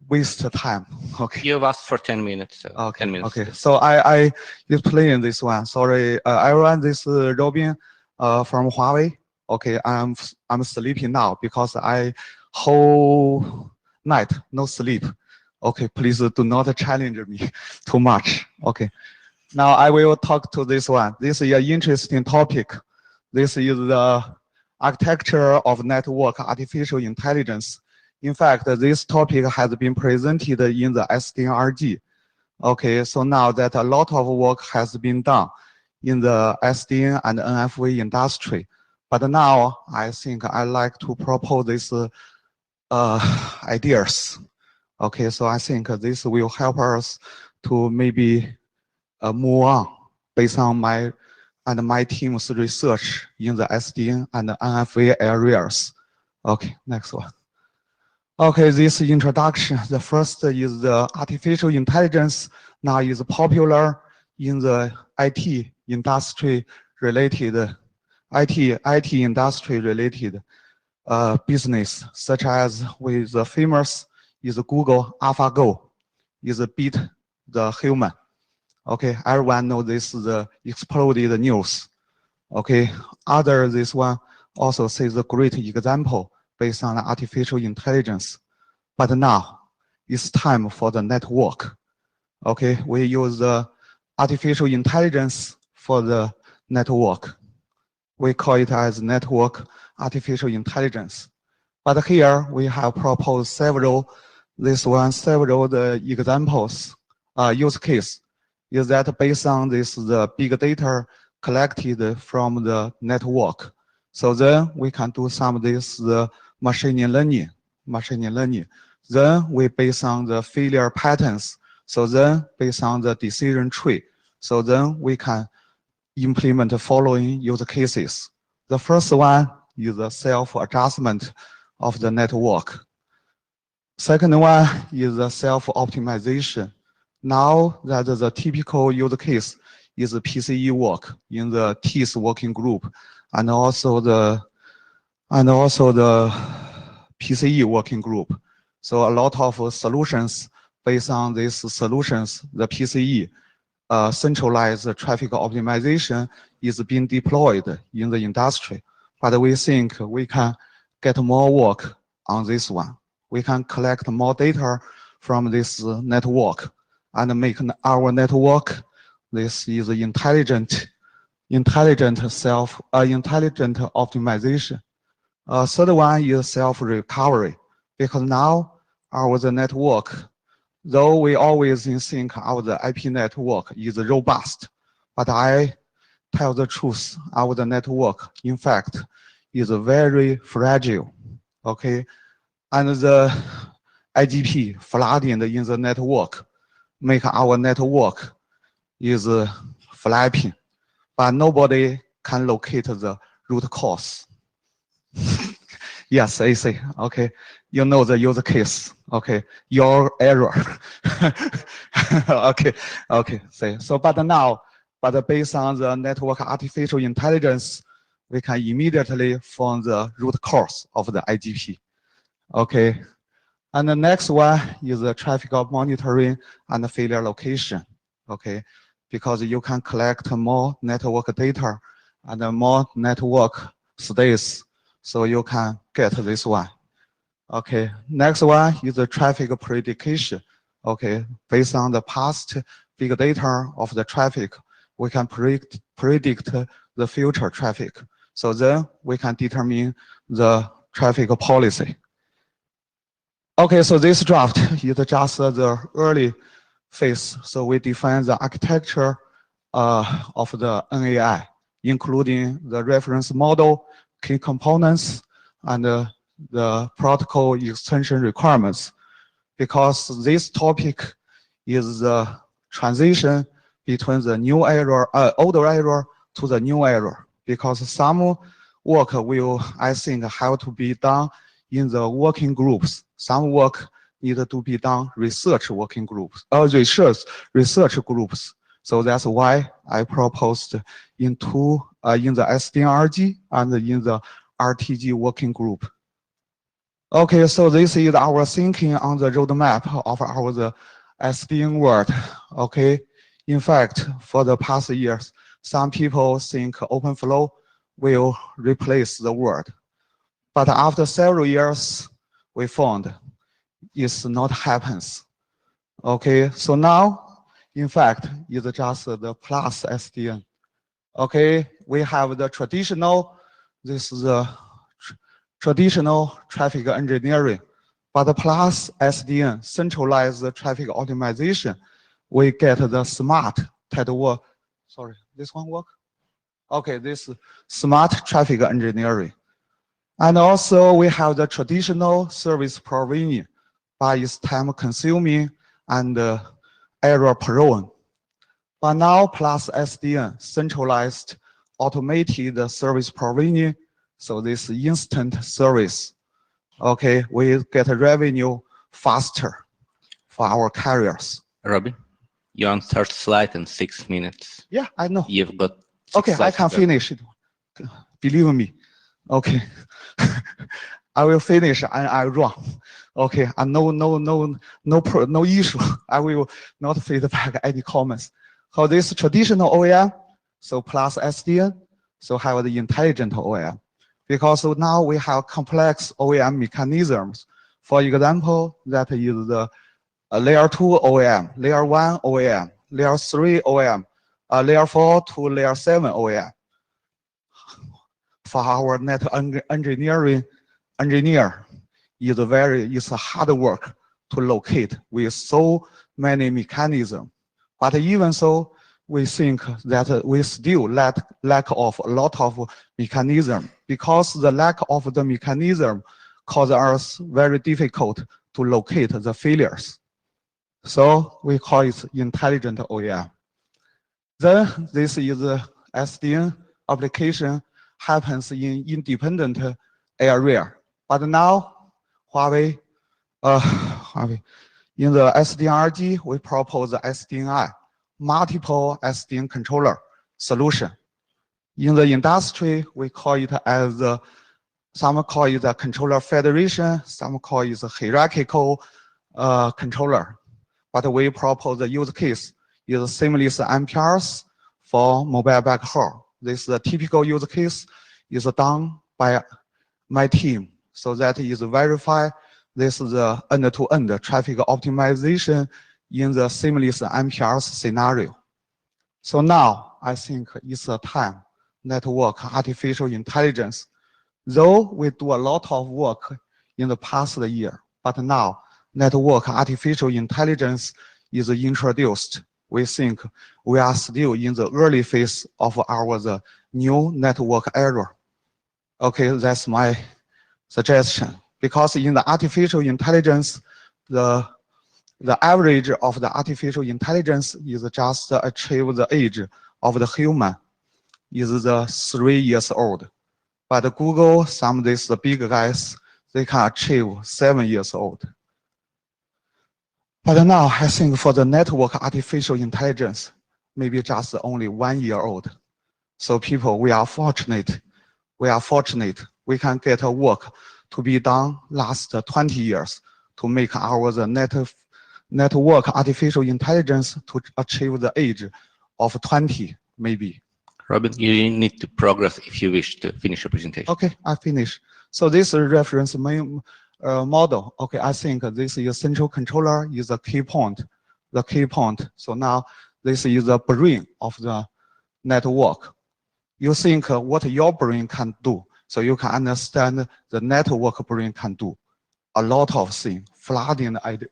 waste time. Okay. You've asked for 10 minutes. So Okay. 10 minutes. Okay. So I explain this one. Sorry, everyone. This is Robin from Huawei. Okay, I'm sleeping now because I whole night no sleep. Okay, please do not challenge me too much. Okay. Now I will talk to this one. This is an interesting topic. This is the architecture of network artificial intelligence. In fact, this topic has been presented in the SDN-RG. Okay, so now that a lot of work has been done in the SDN and NFV industry. But now I think I like to propose these ideas. Okay, so I think this will help us to maybe move on based on my team's research in the SDN and NFV areas. Okay, next one. Okay, this introduction. The first is the artificial intelligence. Now is popular in the IT industry related business, such as with the famous is Google AlphaGo, is beat the human. Okay, everyone knows this is the exploded news. Okay, this one also says a great example based on artificial intelligence. But now it's time for the network. Okay, we use the artificial intelligence for the network. We call it as network artificial intelligence. But here we have proposed several the examples, use case is that based on this, the big data collected from the network. So then we can do some of this, the machine learning. Then we base on the failure patterns. So then based on the decision tree. So then we can implement the following use cases. The first one is the self-adjustment of the network. Second one is the self-optimization. Now that the typical use case is the PCE work in the TIS working group and also the PCE working group. So a lot of solutions based on these solutions, the PCE centralized traffic optimization is being deployed in the industry. But we think we can get more work on this one. We can collect more data from this network and make our network. This is intelligent optimization. Third one is self-recovery, because now our network, though we always think our IP network is robust, but I tell the truth, our network, in fact, is very fragile. Okay, and the IGP flooding in the network make our network is flapping, but nobody can locate the root cause. Yes, I see. Okay, you know the use case. Okay, your error. Okay, okay. So, but now, based on the network artificial intelligence, we can immediately find the root cause of the IGP. Okay, and the next one is the traffic monitoring and failure location. Okay, because you can collect more network data and more network states, so you can get this one. Okay, next one is the traffic prediction. Okay, based on the past big data of the traffic, we can predict the future traffic. So then we can determine the traffic policy. Okay, so this draft is just the early phase. So we define the architecture of the NAI, including the reference model, key components, and the protocol extension requirements. Because this topic is the transition between the new error, older error to the new error. Because some work will, I think, have to be done in the working groups. Some work need to be done research working groups, research groups. So that's why I proposed in the SDN-Rtgwg and in the Rtgwg working group. Okay, so this is our thinking on the roadmap of our the SDN world. Okay, in fact, for the past years, some people think OpenFlow will replace the world. But after several years, we found it's not happens. Okay, so now, in fact, it's just the plus SDN. Okay, we have the traditional, this is the traditional traffic engineering, but the plus SDN, centralized traffic optimization, we get the smart work. Sorry, this one work? Okay, this smart traffic engineering. And also we have the traditional service provisioning, but it's time consuming and error prone. But now plus SDN, centralized automated service provisioning, so this instant service, okay, we get revenue faster for our carriers. Robin, you're on third slide in 6 minutes. Yeah, I know. You've got Okay, I can finish it. Believe me. Okay. I will finish and I run. Okay, and no issue. I will not feedback any comments. How this traditional OEM, so plus SDN, so have the intelligent OEM. Because now we have complex OEM mechanisms. For example, that is the layer 2 OEM, layer 1 OEM, layer 3 OEM, layer 4 to layer 7 OEM. For our net engineer is a hard work to locate with so many mechanisms. But even so, we think that we still lack of a lot of mechanism, because the lack of the mechanism causes us very difficult to locate the failures. So we call it intelligent OEM. Then this is the SDN application happens in independent area. But now Huawei, in the SDN-Rtgwg, we propose the SDNI, multiple SDN controller solution. In the industry, we call it as some call it the controller federation, some call it the hierarchical controller. But we propose the use case is seamless MPRs for mobile backhaul. This is the typical use case is done by my team. So that is verify this is the end-to-end traffic optimization in the seamless MPRs scenario. So now I think it's a time network artificial intelligence. Though we do a lot of work in the past year, but now network artificial intelligence is introduced. We think we are still in the early phase of the new network era. Okay, that's my suggestion. Because in the artificial intelligence, the the average of the artificial intelligence is just achieve the age of the human, is the 3 years old. But Google, some of these big guys, they can achieve 7 years old. But now I think for the network artificial intelligence, maybe just only 1 year old. So people, we are fortunate. We are fortunate. We can get a work to be done last 20 years to make our network artificial intelligence to achieve the age of 20, maybe. Robin, you need to progress if you wish to finish your presentation. Okay, I finish. So this reference model. Okay, I think this is a central controller is a key point. The key point. So now this is the brain of the network. You think what your brain can do. So you can understand the network brain can do a lot of things, flooding the idea.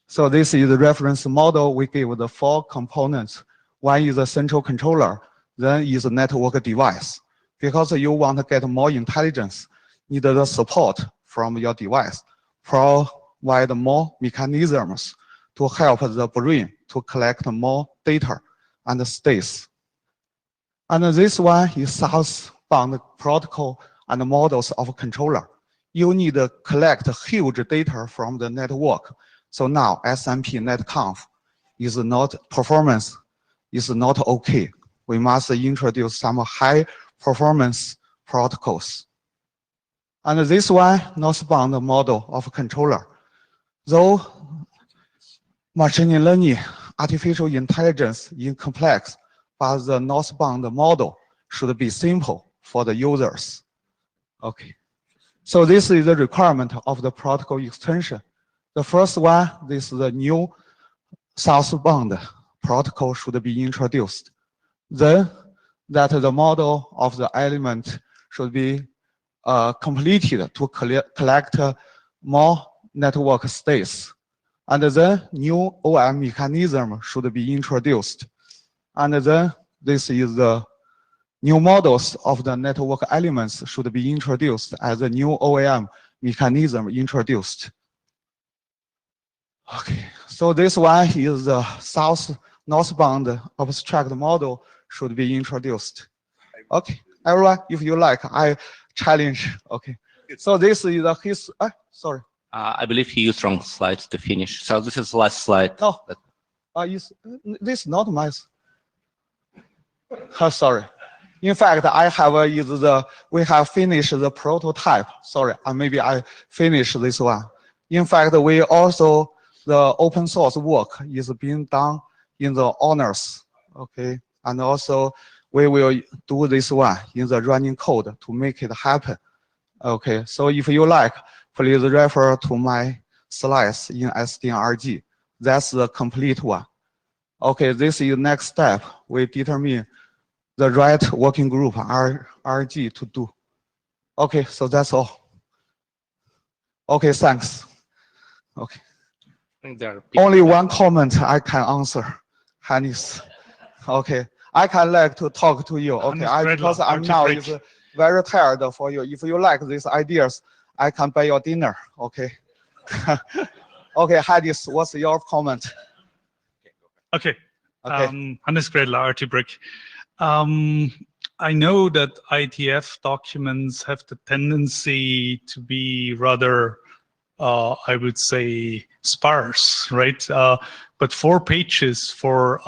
So this is the reference model. We give the 4 components. One is a central controller, then is a network device. Because you want to get more intelligence, need the support from your device, provide more mechanisms to help the brain to collect more data and states. And this one is southbound protocol and models of controller. You need to collect huge data from the network. So now SMP netconf is not performance, is not okay. We must introduce some high performance protocols. And this one, northbound model of controller. Though machine learning, artificial intelligence is complex, but the northbound model should be simple for the users. Okay. So this is the requirement of the protocol extension. The first one, this is the new southbound protocol should be introduced. Then that the model of the element should be completed to collect more network states. And then new OM mechanism should be introduced. And then this is the new models of the network elements should be introduced as a new OAM mechanism introduced. Okay, so this one is the northbound abstract model should be introduced. Okay, everyone, if you like, I challenge. Okay, so this is his. Sorry. I believe he used wrong slides to finish. So this is the last slide. No, this is not my. Sorry. In fact, I have we have finished the prototype. Sorry, maybe I finished this one. In fact, we also the open source work is being done in the honors. Okay, and also we will do this one in the running code to make it happen. Okay, so if you like, please refer to my slides in SDN-RG. That's the complete one. Okay, this is the next step. We determine the right working group RG to do. Okay, so that's all. Okay, thanks. Okay. I think there are Only one comment I can answer, Hannes. Okay, I can like to talk to you. Okay, because I'm now is very tired for you. If you like these ideas, I can buy your dinner. Okay. Okay, Hannes, what's your comment? Okay. Okay. Hannes Gredler, Rtgwg. I know that IETF documents have the tendency to be rather, I would say, sparse, right? But 4 pages for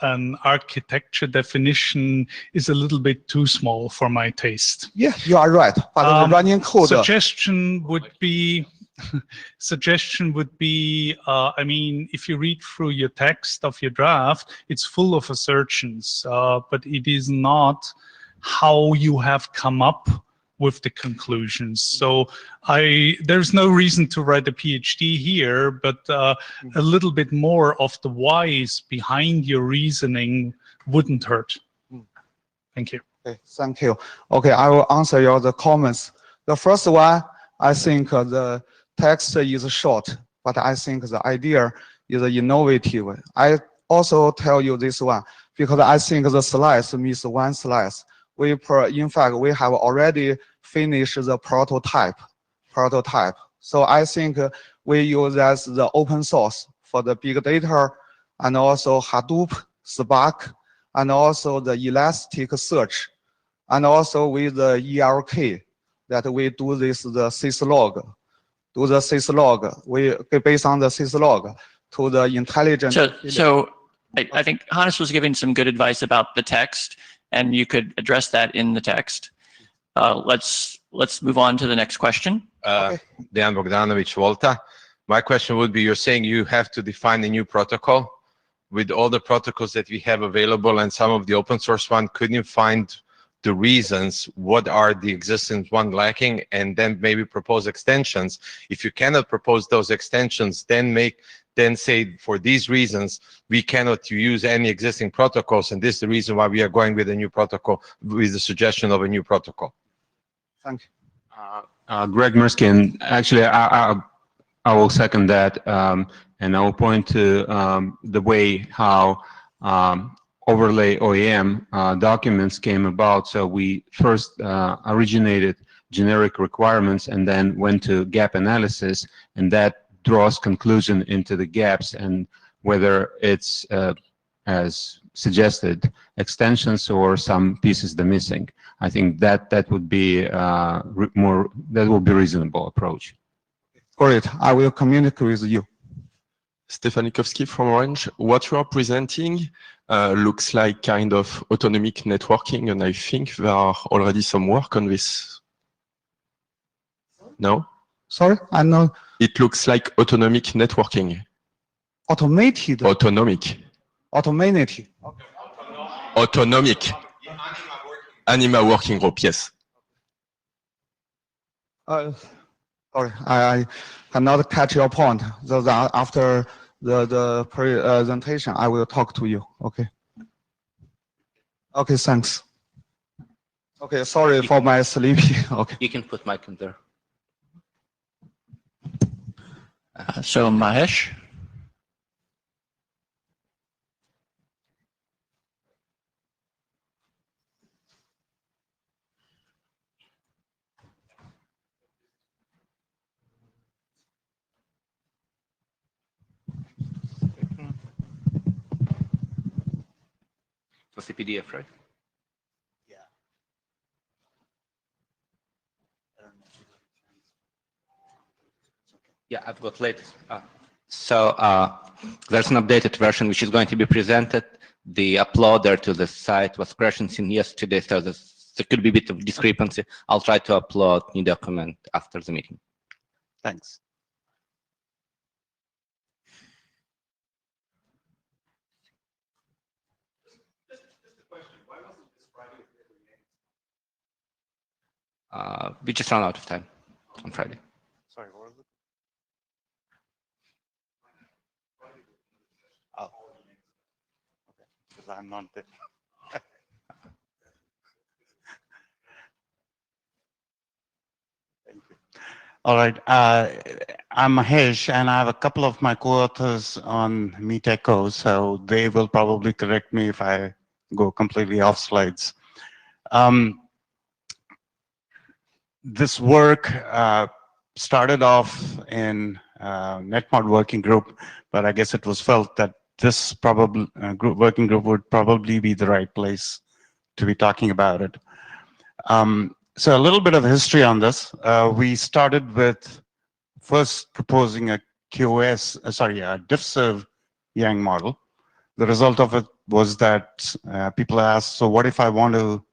an architecture definition is a little bit too small for my taste. Yeah, you are right. But the running code. Suggestion would be, I mean, if you read through your text of your draft, it's full of assertions, but it is not how you have come up with the conclusions. So there's no reason to write a PhD here, but a little bit more of the whys behind your reasoning wouldn't hurt. Thank you. Okay, thank you. Okay, I will answer your the comments. The first one, I think the text is short, but I think the idea is innovative. I also tell you this one because I think the slides means one slide. In fact, we have already finished the prototype. So I think we use as the open source for the big data, and also Hadoop, Spark, and also the Elastic Search, and also with the ELK that we do this the syslog. Do the syslog. We based on the syslog to the intelligent. So I think Hannes was giving some good advice about the text, and you could address that in the text. Let's move on to the next question. Dejan Bogdanovic, Volta. My question would be, you're saying you have to define a new protocol with all the protocols that we have available and some of the open source one. Couldn't you find the reasons, what are the existing one lacking, and then maybe propose extensions? If you cannot propose those extensions, then say for these reasons we cannot use any existing protocols, and this is the reason why we are going with a new protocol, with the suggestion of a new protocol. Thank you. Greg Mirskin, actually, I will second that, and I will point to the way how overlay OEM documents came about. So we first originated generic requirements and then went to gap analysis, and that draws conclusion into the gaps and whether it's as suggested extensions or some pieces they're missing. I think that would be reasonable approach. Great. I will communicate with you. Stefanikowski from Orange. What you are presenting looks like kind of autonomic networking, and I think there are already some work on this. No? Sorry, I know. It looks like autonomic networking. Automated. Autonomic. Automated. Autonomic. Anima working group, yes. Sorry, I cannot catch your point. So that after the presentation, I will talk to you. Okay. Okay, thanks. Okay, sorry for my sleepy. Okay. You can put mic in there. So Mahesh. Was the PDF, right? Yeah, I've got latest. So there's an updated version which is going to be presented. The uploader to the site was crashing since yesterday, so there could be a bit of discrepancy. I'll try to upload new document after the meeting. Thanks. We just ran out of time on Friday. Sorry, what was it? Oh, okay, because I'm not there. Thank you. All right, I'm Mahesh, and I have a couple of my co-authors on Meet Echo, so they will probably correct me if I go completely off slides. This work started off in NetMod working group, but I guess it was felt that this working group would probably be the right place to be talking about it. So a little bit of history on this. We started with first proposing a QoS, a diff-serve Yang model. The result of it was that people asked, so what if I want to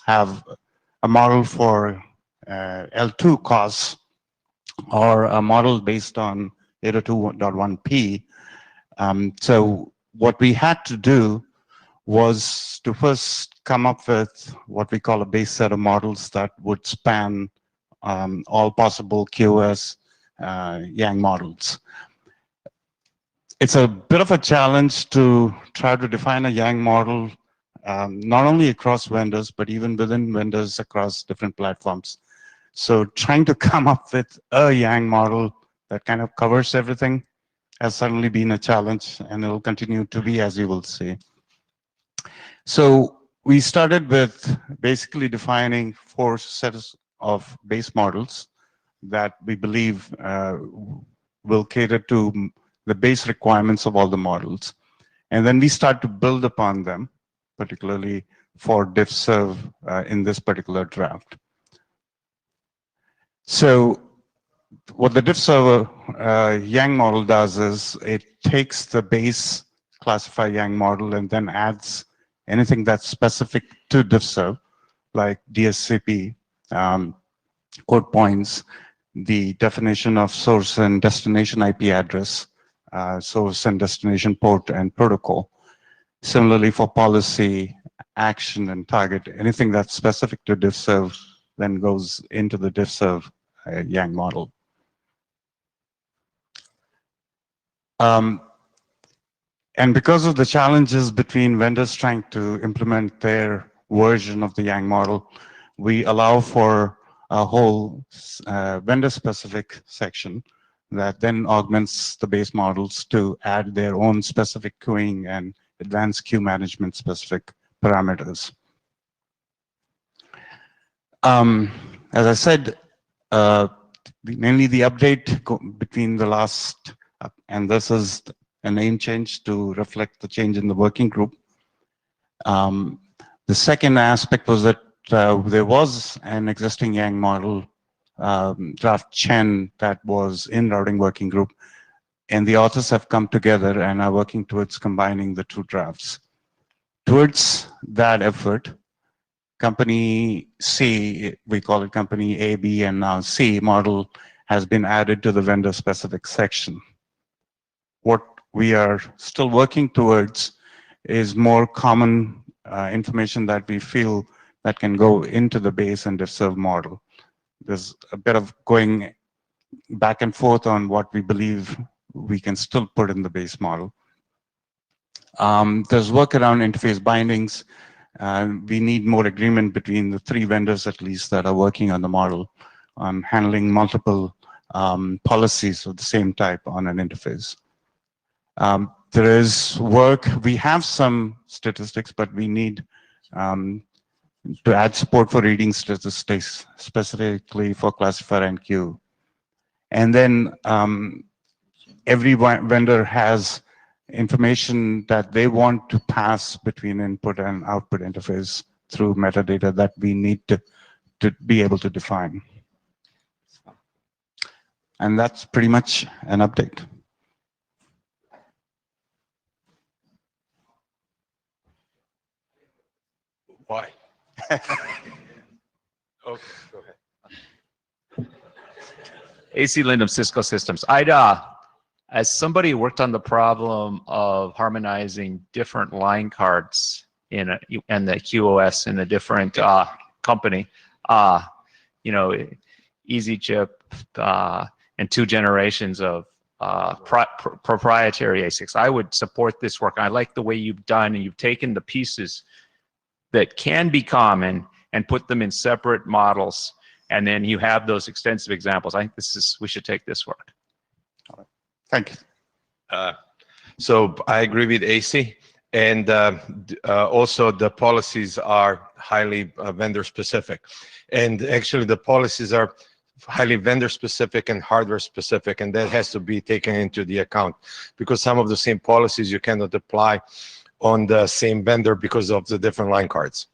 have a model for L2 costs or a model based on 802.1p. So what we had to do was to first come up with what we call a base set of models that would span all possible QoS Yang models. It's a bit of a challenge to try to define a Yang model not only across vendors, but even within vendors across different platforms. So trying to come up with a Yang model that kind of covers everything has certainly been a challenge, and it will continue to be, as you will see. So we started with basically defining 4 sets of base models that we believe will cater to the base requirements of all the models. And then we start to build upon them, particularly for diffserv in this particular draft. So what the diffserv Yang model does is it takes the base classify Yang model and then adds anything that's specific to diffserv, like DSCP, code points, the definition of source and destination IP address, source and destination port and protocol. Similarly for policy, action, and target, anything that's specific to diffserv then goes into the diffserv Yang model. And because of the challenges between vendors trying to implement their version of the Yang model, we allow for a whole vendor-specific section that then augments the base models to add their own specific queuing and advanced queue management specific parameters. As I said, mainly the update between the last, and this is a name change to reflect the change in the working group. The second aspect was that there was an existing Yang model, draft Chen, that was in routing working group, and the authors have come together and are working towards combining the two drafts. Towards that effort, company C, we call it company A, B, and now C model has been added to the vendor specific section. What we are still working towards is more common information that we feel that can go into the base and diffserv model. There's a bit of going back and forth on what we believe we can still put in the base model. There's work around interface bindings. We need more agreement between the three vendors at least that are working on the model on handling multiple policies of the same type on an interface. There is work, we have some statistics, but we need to add support for reading statistics, specifically for classifier and queue. And then every vendor has information that they want to pass between input and output interface through metadata that we need to be able to define. And that's pretty much an update. Why? Okay, go ahead. AC Lindum, Cisco Systems. As somebody who worked on the problem of harmonizing different line cards and the QoS in a different company, EasyChip and 2 generations of proprietary ASICs. I would support this work. I like the way you've done, and you've taken the pieces that can be common and put them in separate models, and then you have those extensive examples. I think we should take this work. Thank you. So I agree with AC, and also the policies are highly vendor specific, and actually the policies are highly vendor specific and hardware specific, and that has to be taken into the account, because some of the same policies you cannot apply on the same vendor because of the different line cards.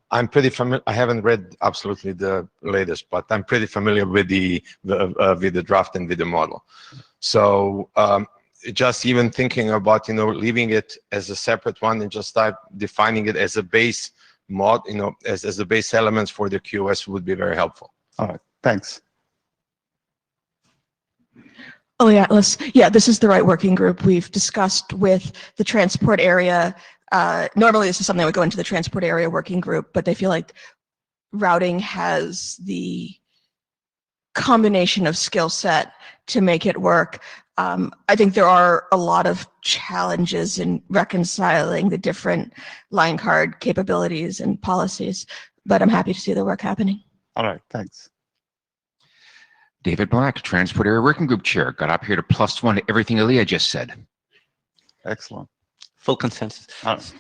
I'm pretty familiar. I haven't read absolutely the latest, but I'm pretty familiar with the draft and with the model. So just even thinking about leaving it as a separate one and just defining it as a base mod, as the base elements for the QoS would be very helpful. All right, thanks. Oh, yeah, yeah, this is the right working group. We've discussed with the transport area. Normally, this is something that would go into the transport area working group, but they feel like routing has the combination of skill set to make it work. I think there are a lot of challenges in reconciling the different line card capabilities and policies, but I'm happy to see the work happening. All right, thanks. David Black, Transport Area Working Group Chair. Got up here to +1 to everything Aaliyah just said. Excellent. Full consensus.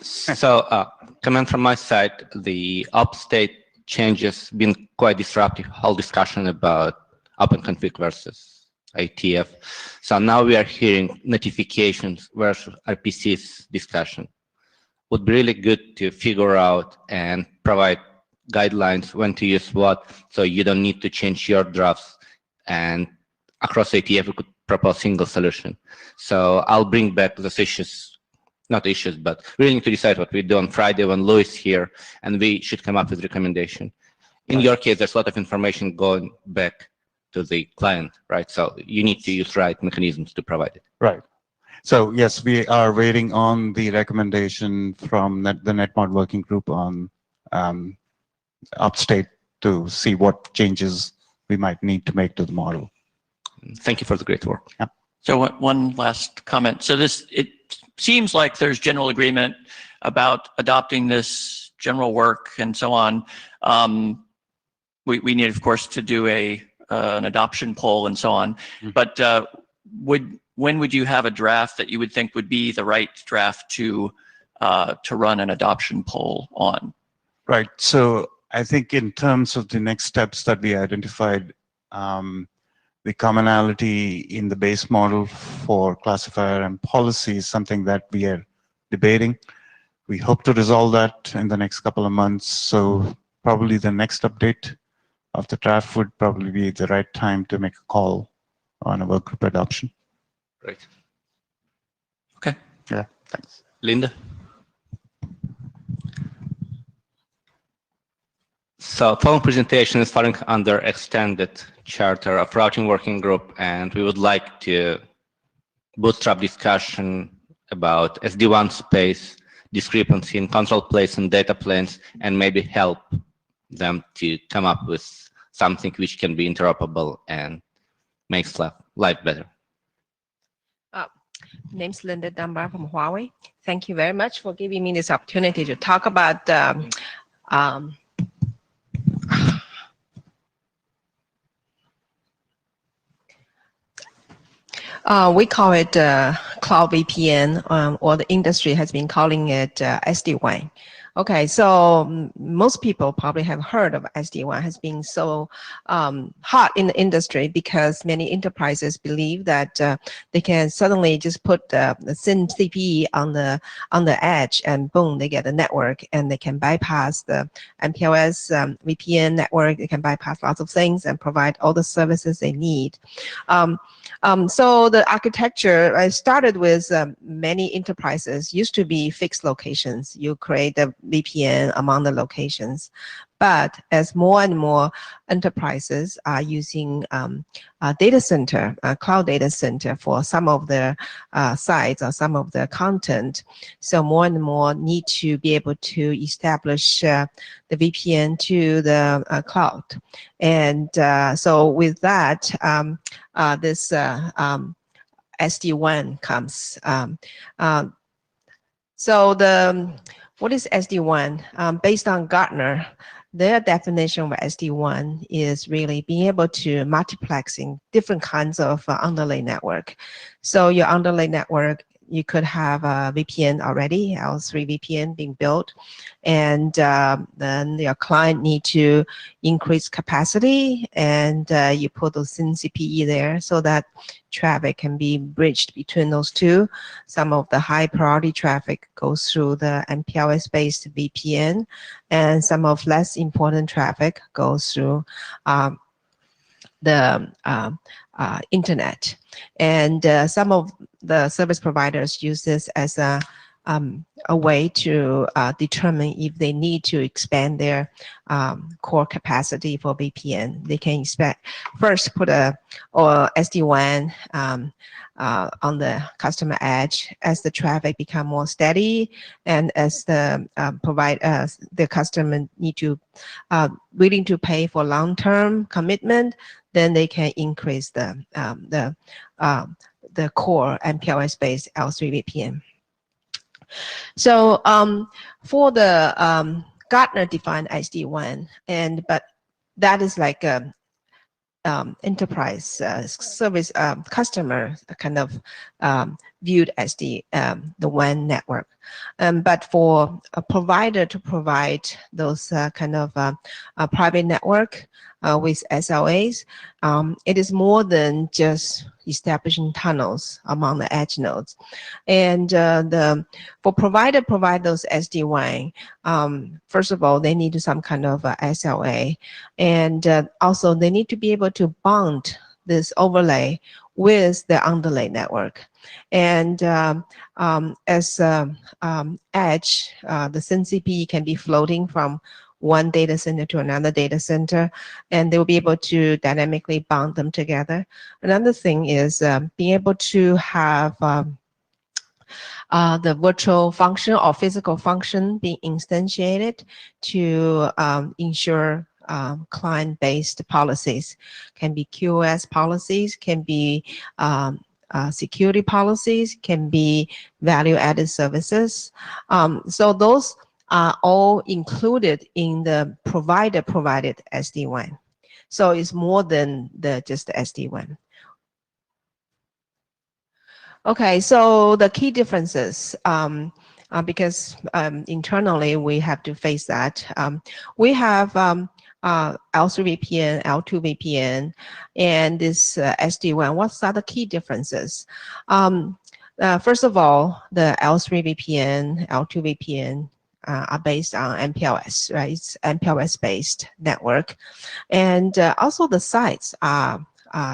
So, comment from my side, the upstate changes been quite disruptive. Whole discussion about OpenConfig versus IETF. So now we are hearing notifications versus RPC's discussion. Would be really good to figure out and provide guidelines when to use what, so you don't need to change your drafts, and across IETF we could propose single solution. So I'll bring back those issues, not issues, but we need to decide what we do on Friday when Louis is here, and we should come up with recommendation. In your case, there's a lot of information going back to the client, right? So you need to use right mechanisms to provide it. Right. So yes, we are waiting on the recommendation from the NetMod working group on upstate to see what changes we might need to make to the model. Thank you for the great work. Yeah. So one last comment. So it seems like there's general agreement about adopting this general work and so on. We need, of course, to do an adoption poll and so on. Mm-hmm. But when would you have a draft that you would think would be the right draft to run an adoption poll on? Right. So I think in terms of the next steps that we identified, the commonality in the base model for classifier and policy is something that we are debating. We hope to resolve that in the next couple of months. So probably the next update of the draft would probably be the right time to make a call on a workgroup adoption. Great. Okay. Yeah, thanks. Linda? So following presentation is falling under extended charter of routing working group, and we would like to bootstrap discussion about SD-WAN space, discrepancy in control planes and data planes, and maybe help them to come up with something which can be interoperable and makes life better. Name's Linda Dunbar from Huawei. Thank you very much for giving me this opportunity to talk about we call it cloud VPN, or the industry has been calling it SD-WAN. Okay, so most people probably have heard of SD-WAN has been so hot in the industry because many enterprises believe that they can suddenly just put the SIM CPE on the edge, and boom, they get a network, and they can bypass the MPLS VPN network. They can bypass lots of things and provide all the services they need. So the architecture started with many enterprises used to be fixed locations. You create a VPN among the locations. But as more and more enterprises are using data center, cloud data center for some of their sites or some of their content, so more and more need to be able to establish the VPN to the cloud. And so with that, this SD-WAN comes. So what is SD-WAN? Based on Gartner, their definition of SD-WAN is really being able to multiplexing different kinds of underlay network. So your underlay network, you could have a VPN already, L3 VPN being built, and then your client need to increase capacity, and you put those SIM CPE there so that traffic can be bridged between those two. Some of the high priority traffic goes through the MPLS-based VPN, and some of less important traffic goes through the internet. And some of the service providers use this as a way to determine if they need to expand their core capacity for VPN. They can first put a SD-WAN on the customer edge as the traffic become more steady, and as the the customer need to willing to pay for long-term commitment, then they can increase the core MPLS-based L3 VPN. So for the Gartner-defined SD-WAN, but that is like a enterprise service customer kind of viewed as the WAN network. But for a provider to provide those kind of private network, with SLAs. It is more than just establishing tunnels among the edge nodes. And for provider provide those SD-WAN, first of all, they need some kind of SLA. And also they need to be able to bond this overlay with the underlay network. And as edge, the SYNCP can be floating from one data center to another data center, and they will be able to dynamically bond them together. Another thing is being able to have the virtual function or physical function being instantiated to ensure client-based policies. Can be QoS policies, can be security policies, can be value-added services. So those are all included in the provider-provided SD-WAN. So it's more than just the SD-WAN. Okay, so the key differences, because internally we have to face that. We have L3 VPN, L2 VPN, and this SD-WAN. What are the key differences? First of all, the L3 VPN, L2 VPN are based on MPLS, right? It's MPLS-based network. And also the sites are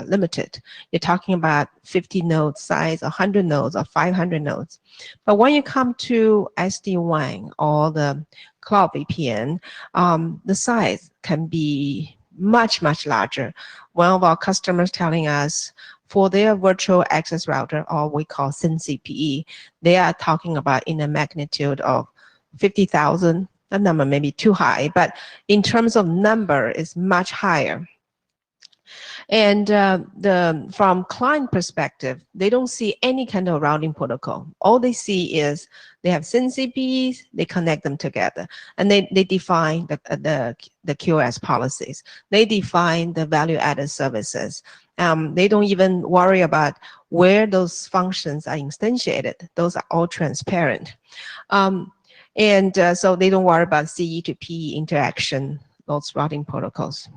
limited. You're talking about 50 node size, 100 nodes, or 500 nodes. But when you come to SD-WAN or the Cloud VPN, the size can be much, much larger. One of our customers telling us for their virtual access router, or we call SYNCPE, they are talking about in a magnitude of 50,000. The number may be too high, but in terms of number, it's much higher. And from client perspective, they don't see any kind of routing protocol. All they see is they have SYNCPs, they connect them together, and they define the QoS policies. They define the value-added services. They don't even worry about where those functions are instantiated. Those are all transparent. And so they don't worry about CE to PE interaction, those routing protocols.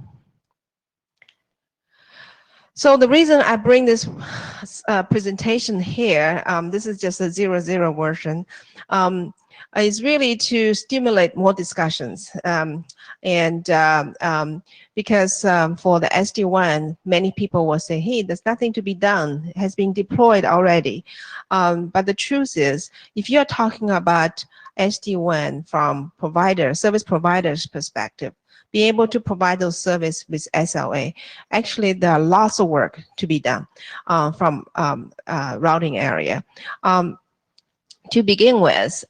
So the reason I bring this presentation here, this is just a 0.0 version, is really to stimulate more discussions. Because for the SD-WAN, many people will say, hey, there's nothing to be done. It has been deployed already. But the truth is, if you're talking about SD-WAN from service providers' perspective, be able to provide those services with SLA. Actually, there are lots of work to be done from routing area. To begin with,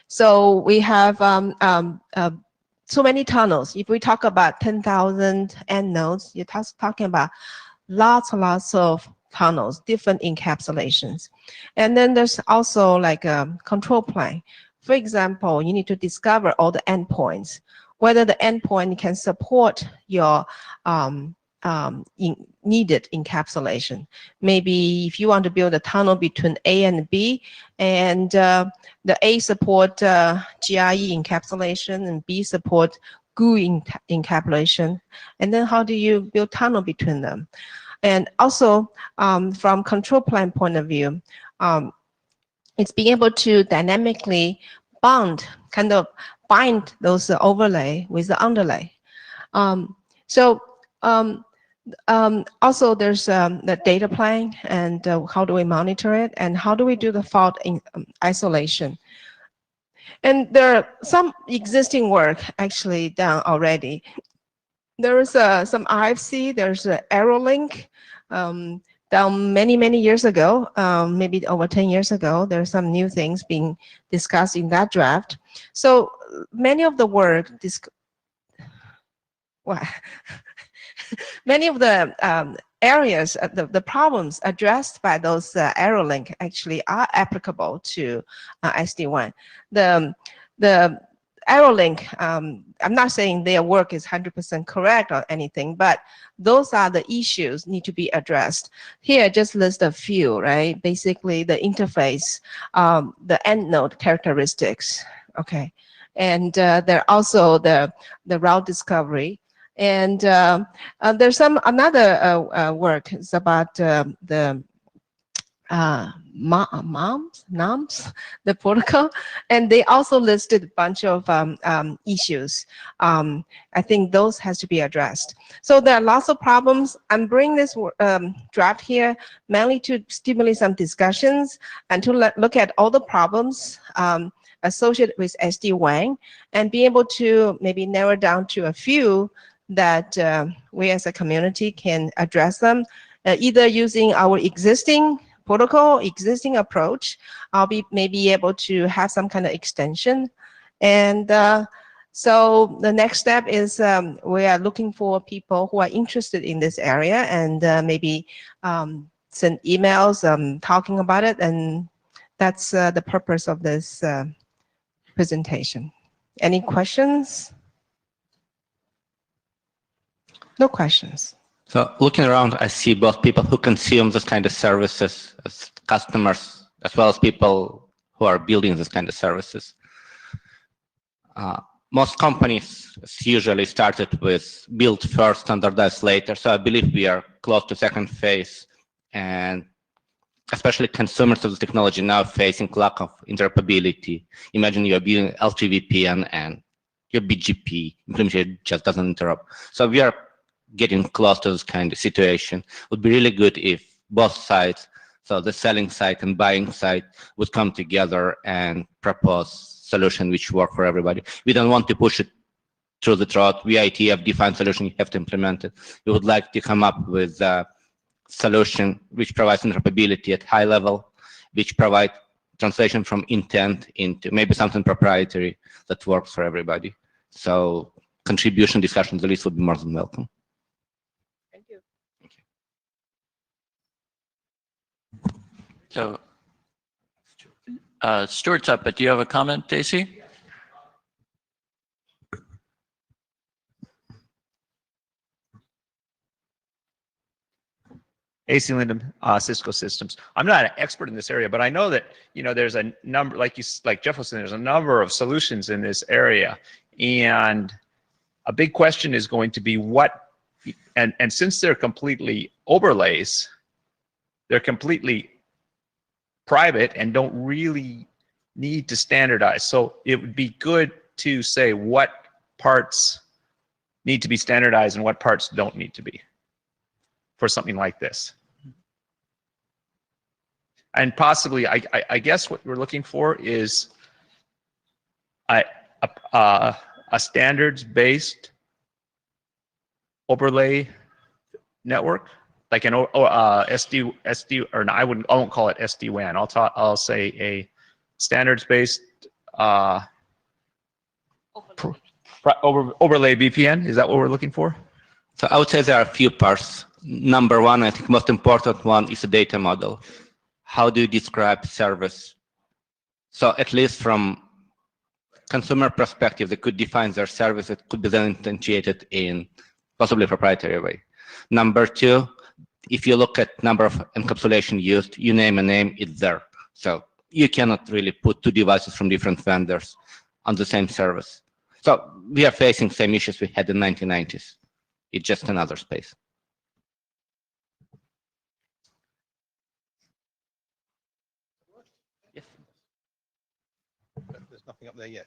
so we have so many tunnels. If we talk about 10,000 end nodes, you're talking about lots of tunnels, different encapsulations. And then there's also like a control plane. For example, you need to discover all the endpoints, whether the endpoint can support your needed encapsulation. Maybe if you want to build a tunnel between A and B, and the A support GRE encapsulation and B support GUI encapsulation, and then how do you build tunnel between them? And also from control plane point of view, it's being able to dynamically bind those overlay with the underlay. Also there's the data plane and how do we monitor it and how do we do the fault isolation. And there are some existing work actually done already. There is some RFC, there's an AeroLink done many years ago, maybe over 10 years ago. There are some new things being discussed in that draft. So many of the work, many of the areas, the problems addressed by those AeroLink actually are applicable to SD-WAN. The AeroLink, I'm not saying their work is 100% correct or anything, but those are the issues need to be addressed. Here, just list a few, right? Basically, the interface, the end node characteristics, okay? And there are also the route discovery, And there's another work. It's about the NOMS, the protocol, and they also listed a bunch of issues. I think those has to be addressed. So there are lots of problems. I'm bringing this draft here mainly to stimulate some discussions and to look at all the problems associated with SD-WAN and be able to maybe narrow down to a few that we as a community can address them, either using our existing protocol, existing approach. I'll be maybe able to have some kind of extension. And so the next step is we are looking for people who are interested in this area and maybe send emails talking about it. And that's the purpose of this presentation. Any questions? No questions. So looking around, I see both people who consume this kind of services as customers, as well as people who are building this kind of services. Most companies usually started with build first, standardize later. So I believe we are close to second phase, and especially consumers of the technology now facing lack of interoperability. Imagine you're building Rtgwg and your BGP implementation just doesn't interrupt. So we are getting close to this kind of situation. It would be really good if both sides, so the selling side and buying side, would come together and propose solution which work for everybody. We don't want to push it through the throat. We IETF define solution, you have to implement it. We would like to come up with a solution which provides interoperability at high level, which provide translation from intent into maybe something proprietary that works for everybody. So contribution discussions at least would be more than welcome. So Stuart's up, but do you have a comment, Daisy? AC Lyndon, Cisco Systems. I'm not an expert in this area, but I know that there's a number, like Jeff was saying, there's a number of solutions in this area, and a big question is going to be what. And since they're completely overlays, they're completely private and don't really need to standardize. So it would be good to say what parts need to be standardized and what parts don't need to be for something like this. And possibly, I guess what we're looking for is a standards-based overlay network, like an SD, or no, I won't call it SD-WAN. I'll say a standards-based overlay VPN. Is that what we're looking for? So I would say there are a few parts. Number one, I think most important one is the data model. How do you describe service? So at least from consumer perspective, they could define their service. It could be then instantiated in possibly proprietary way. Number two, if you look at number of encapsulation used, you name a name, it's there. So you cannot really put two devices from different vendors on the same service. So we are facing same issues we had in the 1990s. It's just another space. Yes. There's nothing up there yet.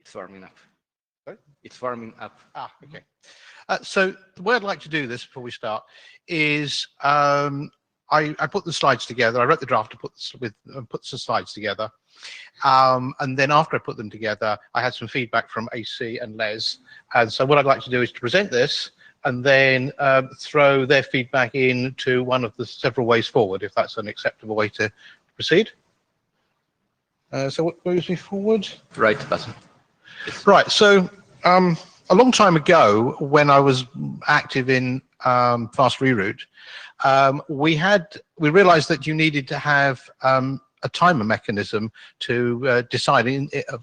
It's warming up. Sorry? It's warming up. Ah, okay. So the way I'd like to do this before we start is I put the slides together. I wrote the draft to put the slides together. And then after I put them together, I had some feedback from AC and Les. And so what I'd like to do is to present this and then throw their feedback into one of the several ways forward, if that's an acceptable way to proceed. So what moves me forward? Right button. Right. So a long time ago, when I was active in fast reroute, we realized that you needed to have a timer mechanism to decide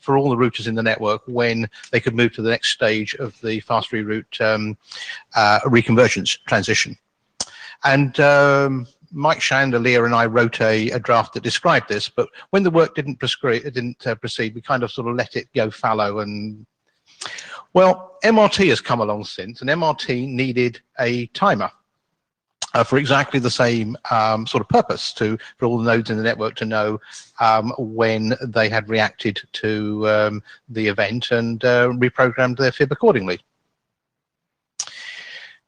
for all the routers in the network when they could move to the next stage of the fast reroute reconvergence transition. And Mike Chandelier and I wrote a draft that described this, but when the work didn't proceed, we kind of sort of let it go fallow. And Well, MRT has come along since, and MRT needed a timer for exactly the same sort of purpose, for all the nodes in the network to know when they had reacted to the event and reprogrammed their fib accordingly.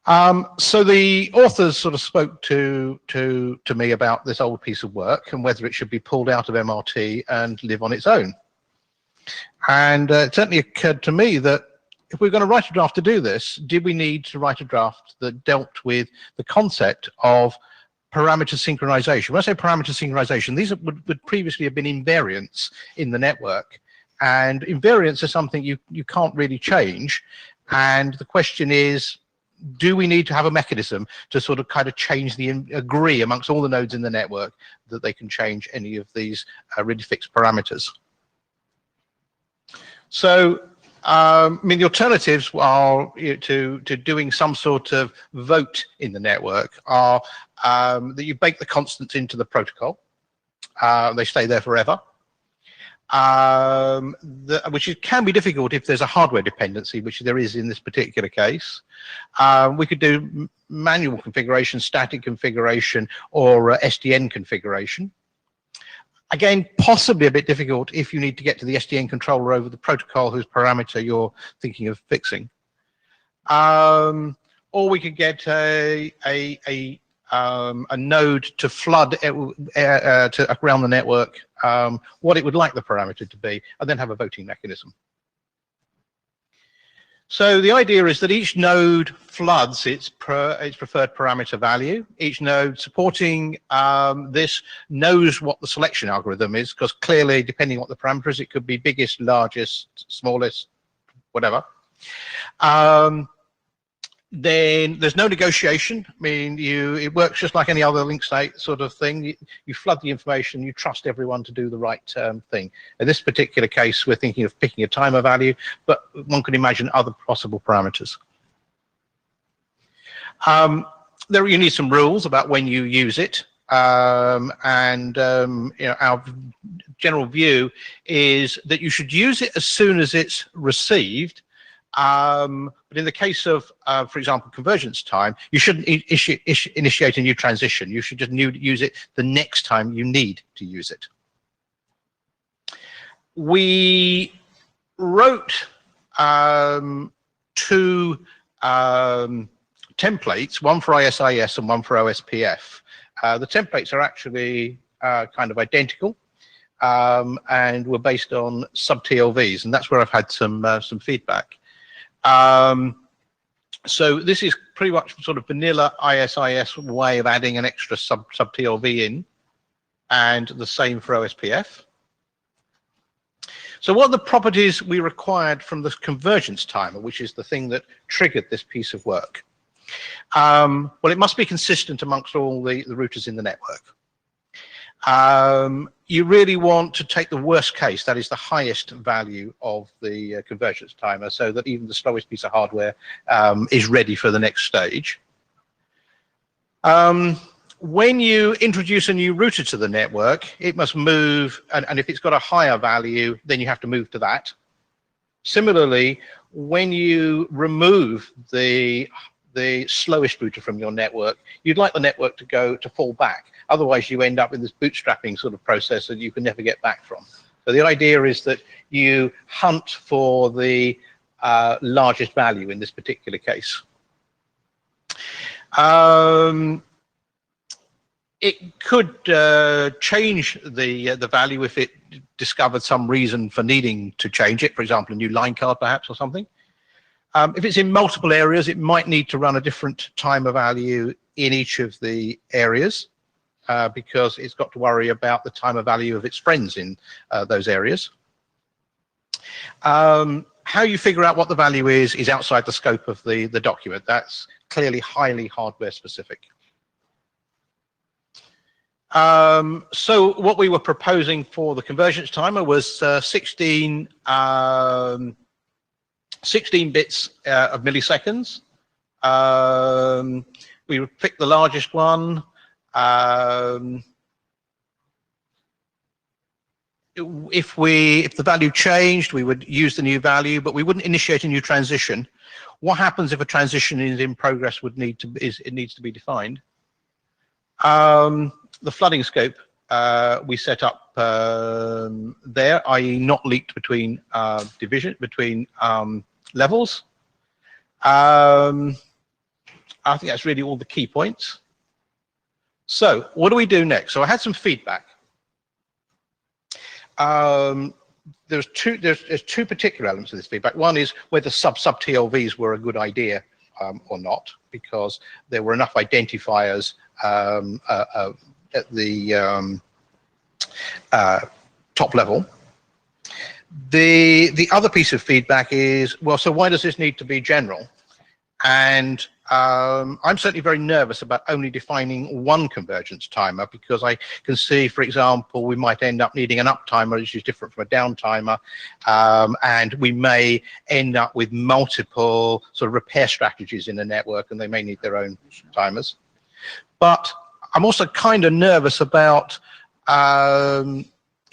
So the authors sort of spoke to me about this old piece of work and whether it should be pulled out of MRT and live on its own. And it certainly occurred to me that if we're going to write a draft to do this, did we need to write a draft that dealt with the concept of parameter synchronization? When I say parameter synchronization, these would previously have been invariants in the network. And invariants are something you can't really change. And the question is, do we need to have a mechanism to sort of kind of change agree amongst all the nodes in the network that they can change any of these really fixed parameters? So, I mean, the alternatives are to doing some sort of vote in the network are that you bake the constants into the protocol. They stay there forever. Which can be difficult if there's a hardware dependency, which there is in this particular case. We could do manual configuration, static configuration, or SDN configuration. Again, possibly a bit difficult if you need to get to the SDN controller over the protocol whose parameter you're thinking of fixing. Or we could get a node to flood around the network what it would like the parameter to be, and then have a voting mechanism. So the idea is that each node floods its preferred parameter value. Each node supporting this knows what the selection algorithm is, because clearly, depending on what the parameter is, it could be biggest, largest, smallest, whatever. Then there's no negotiation. I mean, it works just like any other link state sort of thing. You flood the information, you trust everyone to do the right thing. In this particular case, we're thinking of picking a timer value, but one could imagine other possible parameters. You need some rules about when you use it. Our general view is that you should use it as soon as it's received. But in the case of, for example, convergence time, you shouldn't initiate a new transition. You should just use it the next time you need to use it. We wrote two templates, one for ISIS and one for OSPF. The templates are actually kind of identical and were based on sub-TLVs, and that's where I've had some feedback. So this is pretty much sort of vanilla ISIS way of adding an extra sub-TLV in, and the same for OSPF. So what are the properties we required from the convergence timer, which is the thing that triggered this piece of work? Well, it must be consistent amongst all the routers in the network. You really want to take the worst case, that is the highest value of the convergence timer, so that even the slowest piece of hardware is ready for the next stage. When you introduce a new router to the network, it must move, and if it's got a higher value, then you have to move to that. Similarly, when you remove the slowest router from your network, you'd like the network to fall back. Otherwise, you end up in this bootstrapping sort of process that you can never get back from. So the idea is that you hunt for the largest value in this particular case. It could change the value if it discovered some reason for needing to change it, for example, a new line card perhaps or something. If it's in multiple areas, it might need to run a different timer value in each of the areas because it's got to worry about the timer value of its friends in those areas. How you figure out what the value is outside the scope of the document. That's clearly highly hardware specific. So what we were proposing for the convergence timer was 16 bits of milliseconds. We would pick the largest one. if the value changed, we would use the new value, but we wouldn't initiate a new transition. What happens if a transition is in progress? It needs to be defined. The flooding scope we set up there, i.e., not leaked between levels. I think that's really all the key points. So what do we do next? So I had some feedback. There's two particular elements of this feedback. One is whether sub-TLVs were a good idea or not, because there were enough identifiers at the top level. The other piece of feedback is, well, so why does this need to be general? And I'm certainly very nervous about only defining one convergence timer, because I can see, for example, we might end up needing an up timer, which is different from a down timer, and we may end up with multiple sort of repair strategies in the network, and they may need their own timers. But I'm also kind of nervous about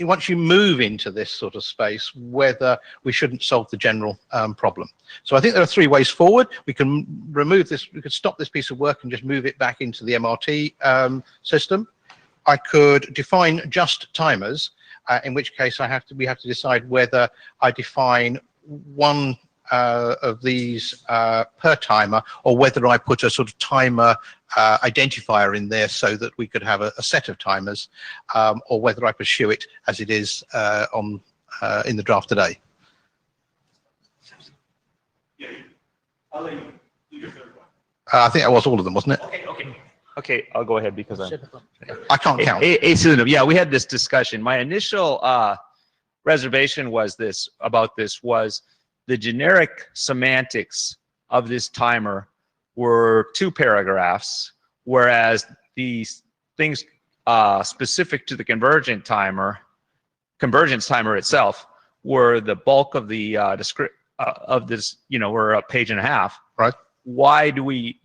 once you move into this sort of space, whether we shouldn't solve the general problem. So I think there are three ways forward. We can remove this, we could stop this piece of work and just move it back into the MRT system. I could define just timers, in which case we have to decide whether I define one of these per timer, or whether I put a sort of timer identifier in there so that we could have a set of timers, or whether I pursue it as it is in the draft today. I think that was all of them, wasn't it? Okay, I'll go ahead because I can't count. Yeah, we had this discussion. My initial reservation was about the generic semantics of this timer were 2 paragraphs, whereas these things specific to the convergence timer itself were the bulk of the of this, were a page and a half. Right. Why do we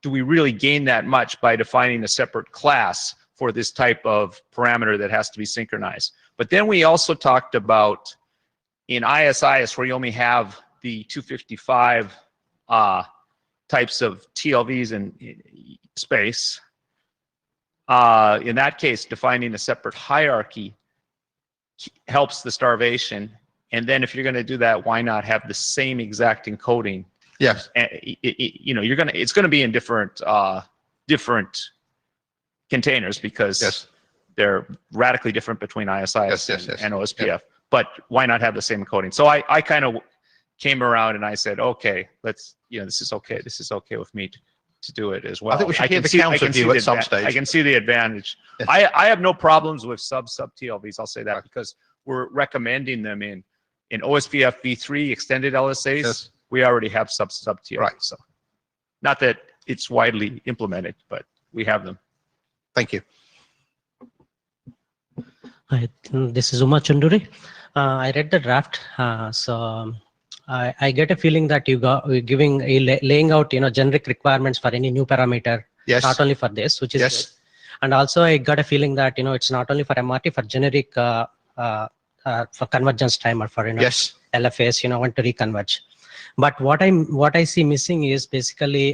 really gain that much by defining a separate class for this type of parameter that has to be synchronized? But then we also talked about in ISIS, where you only have the 255 types of TLVs in space, in that case, defining a separate hierarchy helps the starvation. And then if you're going to do that, why not have the same exact encoding? Yes. It's going to be in different containers, because they're radically different between ISIS and OSPF. Yeah. But why not have the same encoding? So I kind of came around and I said, okay, let's, this is okay. This is okay with me to do it as well. I think we should hear the counter view at some stage. I can see the advantage. Yes. I have no problems with sub TLVs. I'll say that, because we're recommending them in OSPF v3 extended LSAs. Yes. We already have sub TLVs. Right. So not that it's widely implemented, but we have them. Thank you. Hi, this is Uma Chanduri. I read the draft, so I get a feeling that you're giving laying out generic requirements for any new parameter. Yes. Not only for this, which is Yes. good. And also I got a feeling that it's not only for MRT, for generic for convergence timer for Yes. LFAs want to reconverge. But what I see missing is basically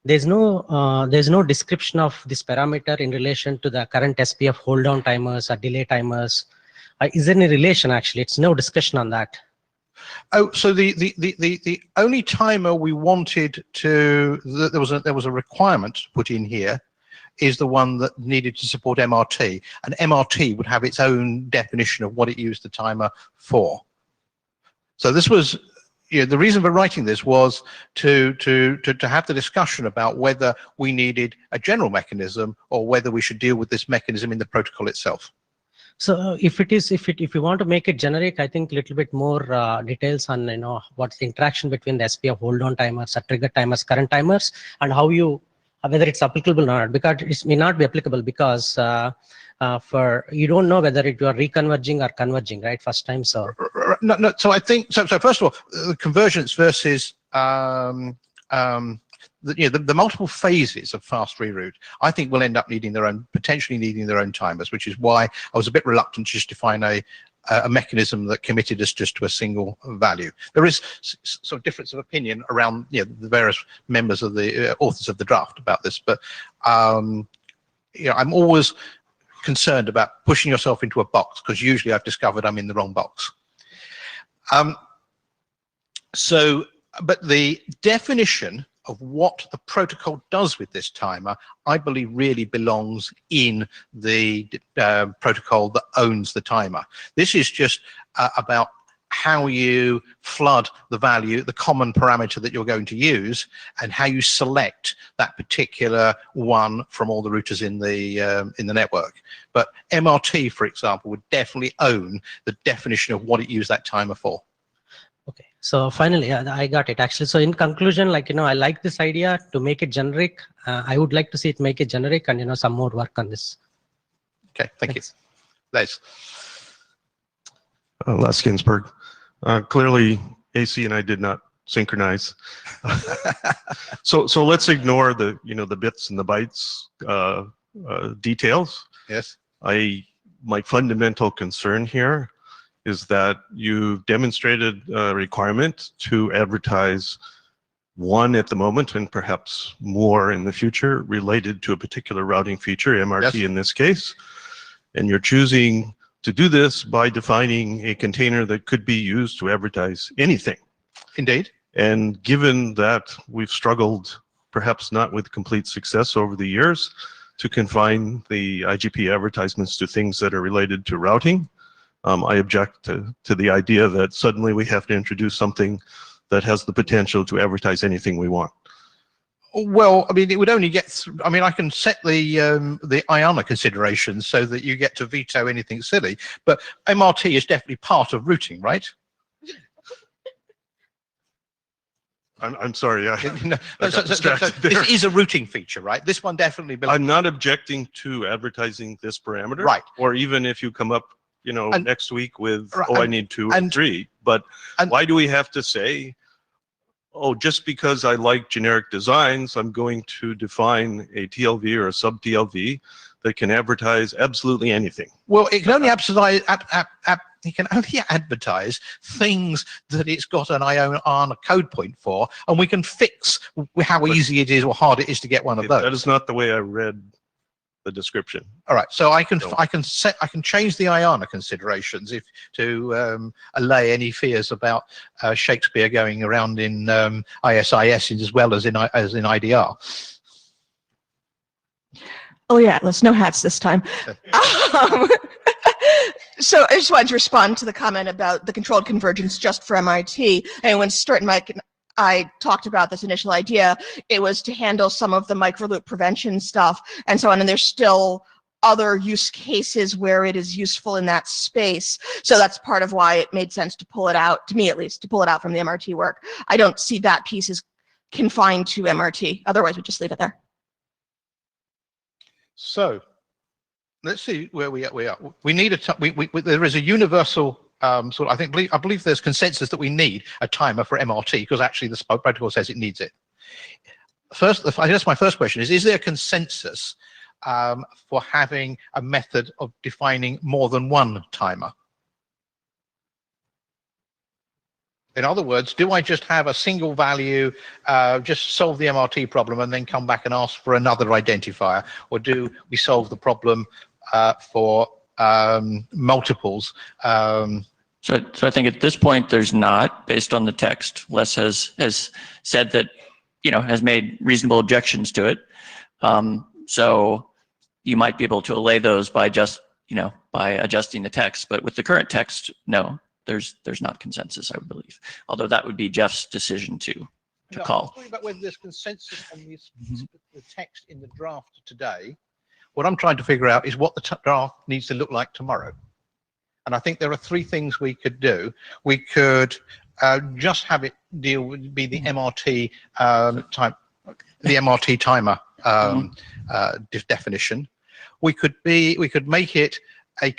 there's no description of this parameter in relation to the current SPF hold down timers or delay timers. Is there any relation actually? It's no discussion on that. Oh, so the only timer we wanted to there was a requirement to put in here is the one that needed to support MRT, and MRT would have its own definition of what it used the timer for. So this was, the reason for writing this was to have the discussion about whether we needed a general mechanism or whether we should deal with this mechanism in the protocol itself. So if you want to make it generic, I think a little bit more details on what's the interaction between the SPF hold on timers, trigger timers, current timers, and how whether it's applicable or not, because it may not be applicable because you don't know whether you are reconverging or converging, right? First time, so. No. So I think so. First of all, convergence versus the multiple phases of fast reroute, I think will end up needing potentially needing their own timers, which is why I was a bit reluctant to just define a mechanism that committed us just to a single value. There is sort of difference of opinion around the various members of the authors of the draft about this, but I'm always concerned about pushing yourself into a box, because usually I've discovered I'm in the wrong box. But the definition of what the protocol does with this timer, I believe really belongs in the protocol that owns the timer. This is just about how you flood the value, the common parameter that you're going to use, and how you select that particular one from all the routers in the network. But MRT, for example, would definitely own the definition of what it used that timer for. Okay, so finally, I got it actually. So in conclusion, I like this idea to make it generic. I would like to see it make it generic, and some more work on this. Okay, thank you. Les. Les Ginsberg. Clearly, AC and I did not synchronize. So let's ignore the the bits and the bytes details. Yes. My fundamental concern here is that you've demonstrated a requirement to advertise one at the moment and perhaps more in the future related to a particular routing feature, MRT in this case. And you're choosing to do this by defining a container that could be used to advertise anything. Indeed. And given that we've struggled, perhaps not with complete success over the years, to confine the IGP advertisements to things that are related to routing, I object to the idea that suddenly we have to introduce something that has the potential to advertise anything we want. Well, I mean, it would only get. I mean, I can set the IANA considerations so that you get to veto anything silly. But MRT is definitely part of routing, right? I'm sorry. This is a routing feature, right? This one definitely belongs. I'm not objecting to advertising this parameter, right? Or even if you come up, next week with, I need 2 or 3. But why do we have to say, oh, just because I like generic designs, I'm going to define a TLV or a sub-TLV that can advertise absolutely anything? Well, it can only advertise things that it's got an IANA code point for, and we can fix how easy it is or hard it is to get one of those. That is not the way I read the description. All right, so I can change the IANA considerations to allay any fears about Shakespeare going around in ISIS as well as in IDR. Oh yeah, let's no hats this time. So I just wanted to respond to the comment about the controlled convergence just for MIT. And when Stuart and Mike and I talked about this initial idea, it was to handle some of the microloop prevention stuff and so on. And there's still other use cases where it is useful in that space. So that's part of why it made sense to pull it out, to me at least, to pull it out from the MRT work. I don't see that piece as confined to MRT. Otherwise, we just leave it there. So let's see where we are. We need there is a universal sort of, I believe there's consensus that we need a timer for MRT because actually the protocol says it needs it. First, I guess my first question is there consensus for having a method of defining more than one timer? In other words, do I just have a single value, just solve the MRT problem and then come back and ask for another identifier? Or do we solve the problem for multiples? So I think at this point there's not, based on the text. Les has said that, has made reasonable objections to it. So you might be able to allay those by just, by adjusting the text. But with the current text, no. There's not consensus, I would believe. Although that would be Jeff's decision to call. I'm talking about whether there's consensus on the text in the draft today. What I'm trying to figure out is what the draft needs to look like tomorrow. And I think there are 3 things we could do. We could just have it be the MRT the MRT timer definition. We could make it a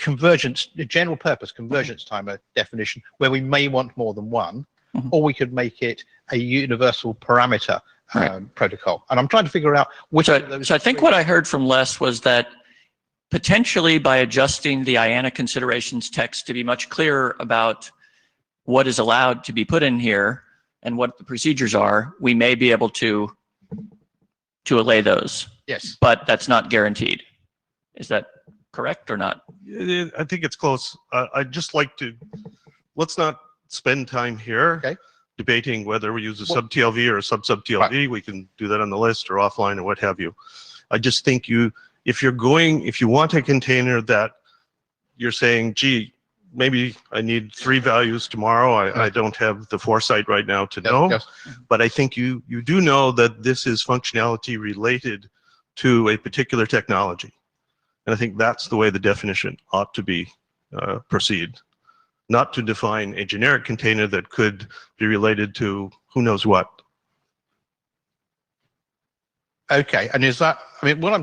general purpose convergence timer definition where we may want more than one, or we could make it a universal parameter protocol. And I'm trying to figure out which of those. So I think what I heard from Les was that potentially by adjusting the IANA considerations text to be much clearer about what is allowed to be put in here and what the procedures are, we may be able to allay those. Yes. But that's not guaranteed. Is that correct or not? I think it's close. I'd just like to, let's not spend time here debating whether we use a sub-TLV or a sub-TLV. Right. We can do that on the list or offline or what have you. I just think if you want a container that you're saying, gee, maybe I need 3 values tomorrow. I don't have the foresight right now to know. Yes. But I think you do know that this is functionality related to a particular technology. And I think that's the way the definition ought to be proceed. Not to define a generic container that could be related to who knows what. Okay, and is that, I mean, what I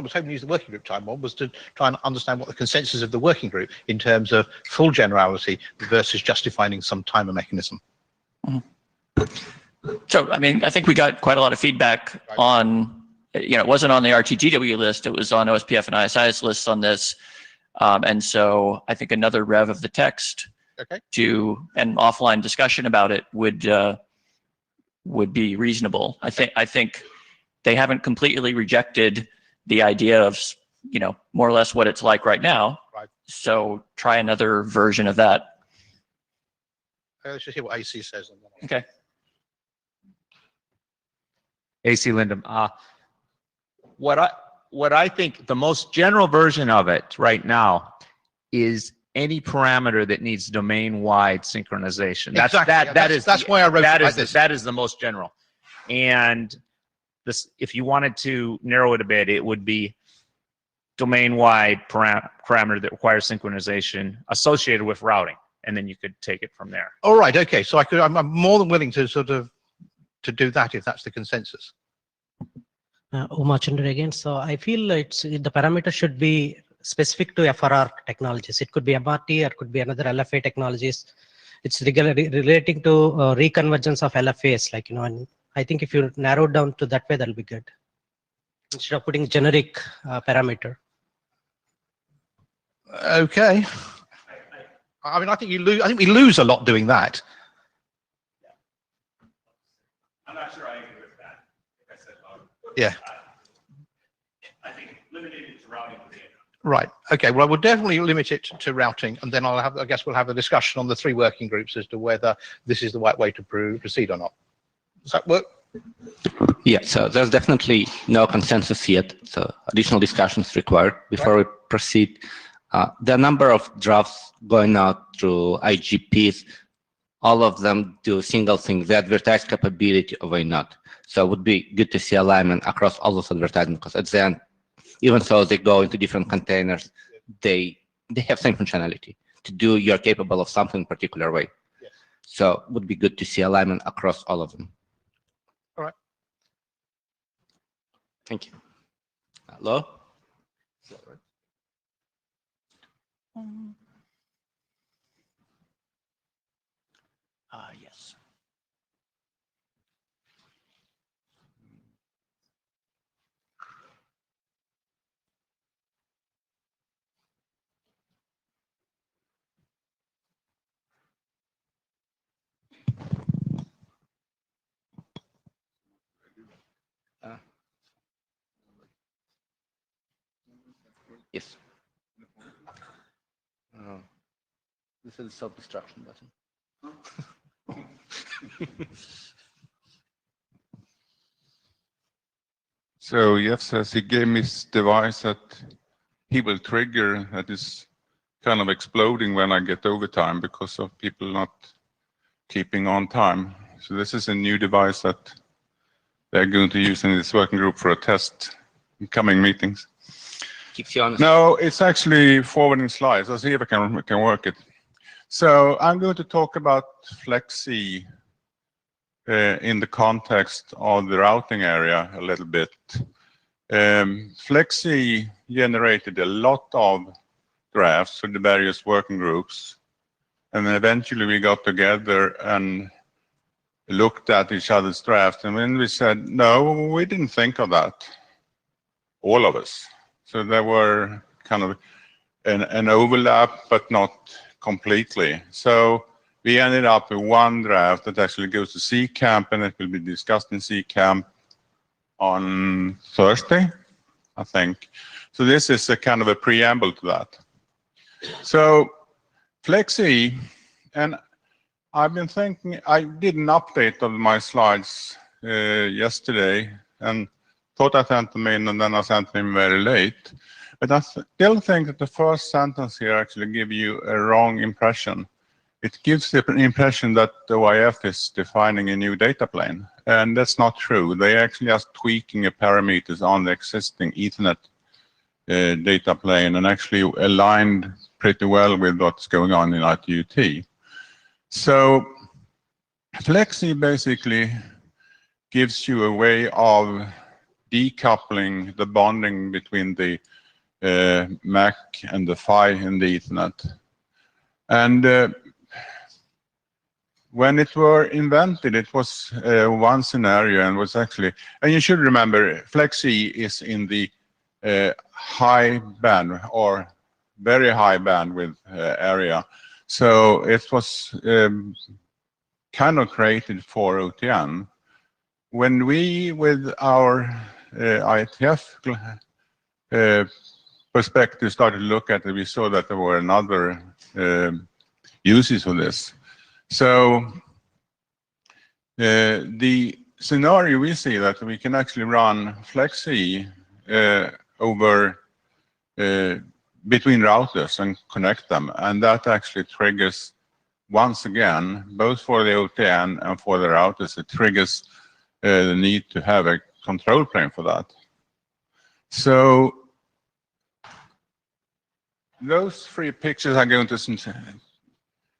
was hoping to use the working group time on was to try and understand what the consensus of the working group in terms of full generality versus just defining some timer mechanism. So, I mean, I think we got quite a lot of feedback on, it wasn't on the Rtgwg list, it was on OSPF and ISI's lists on this. And so I think another rev of the text to an offline discussion about it would be reasonable. I think they haven't completely rejected the idea of, more or less what it's like right now. Right. So try another version of that. Let's just hear what AC says. Okay. AC Lindum. What I think the most general version of it right now is any parameter that needs domain-wide synchronization. That's why I wrote it like this. That is the most general. And this, if you wanted to narrow it a bit, it would be domain-wide parameter that requires synchronization associated with routing, and then you could take it from there. All right. Okay. So I'm more than willing to to do that if that's the consensus. Uma Chandra again. So I feel the parameter should be specific to FRR technologies. It could be MRT or it could be another LFA technologies. It's relating to reconvergence of LFAs, and I think if you narrow it down to that way, that'll be good. Instead of putting generic parameter. Okay. I mean, I think we lose a lot doing that. I'm not sure I agree with that. Like I said, yeah. I think limiting it to routing would be enough. Right. Okay. Well, we'll definitely limit it to routing, and then I guess we'll have a discussion on the 3 working groups as to whether this is the right way to proceed or not. Does that work? Yeah. So there's definitely no consensus yet. So additional discussions required before we proceed. There are a number of drafts going out through IGPs. All of them do a single thing: the advertised capability of a node. So it would be good to see alignment across all those advertisements, because at the end, even though they go into different containers, they have same functionality. To do, you're capable of something in a particular way. Yes. So it would be good to see alignment across all of them. All right. Thank you. Hello? Yes. Yes. This is the self-destruction button. So Jeff says he gave me this device that he will trigger that is kind of exploding when I get overtime because of people not keeping on time. So this is a new device that they're going to use in this working group for a test in coming meetings. Keeps you honest. No, it's actually forwarding slides. I'll see if I can work it. So I'm going to talk about FlexC in the context of the routing area a little bit. FlexC generated a lot of drafts for the various working groups, and then eventually we got together and looked at each other's drafts, and then we said, no, we didn't think of that, all of us. So there were kind of an overlap, but not completely. So we ended up with one draft that actually goes to C-Camp, and it will be discussed in C-Camp on Thursday, I think. So this is a kind of a preamble to that. So Flexi, and I've been thinking, I did an update of my slides yesterday and thought I sent them in, and then I sent them very late. But I still think that the first sentence here actually gives you a wrong impression. It gives the impression that the OIF is defining a new data plane, and that's not true. They actually are tweaking the parameters on the existing Ethernet data plane and actually aligned pretty well with what's going on in ITUT. So Flexi basically gives you a way of decoupling the bonding between the MAC and the PHY in the Ethernet. And when it were invented, it was one scenario, and was actually, and you should remember, Flexi is in the high band or very high bandwidth area. So it was kind of created for OTN. When we, with our IETF perspective, started to look at it, we saw that there were another uses for this. So the scenario we see that we can actually run Flexi over between routers and connect them, and that actually triggers, once again, both for the OTN and for the routers, it triggers the need to have a control plane for that. So those three pictures are going to,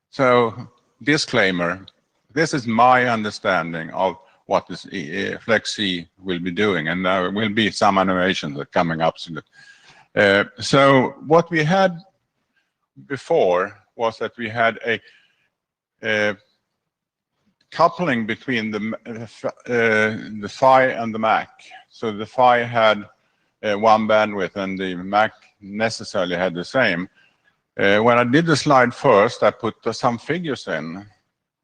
so disclaimer, this is my understanding of what this Flexi will be doing, and there will be some animations that are coming up soon. So what we had before was that we had a coupling between the PHY and the MAC. So the PHY had one bandwidth and the MAC necessarily had the same. When I did the slide first, I put some figures in.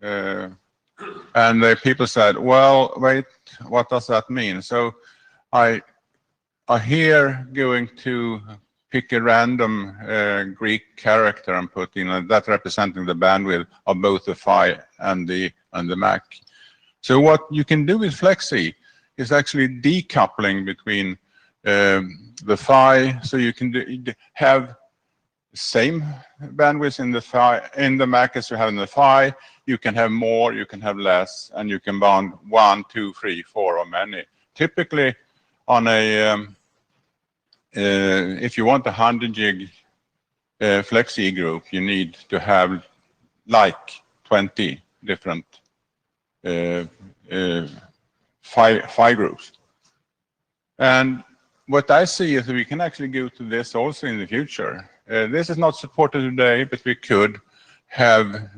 And the people said, well, wait, what does that mean? So I here going to pick a random Greek character and put in that representing the bandwidth of both the PHY and the MAC. So what you can do with Flexi is actually decoupling between the PHY, so you can have the same bandwidth in the PHY, in the MAC as you have in the PHY. You can have more, you can have less, and you can bound 1, 2, 3, 4, or many. Typically, on a if you want a 100 gig Flexi group, you need to have like 20 different PHY groups. And what I see is that we can actually go to this also in the future. This is not supported today, but we could have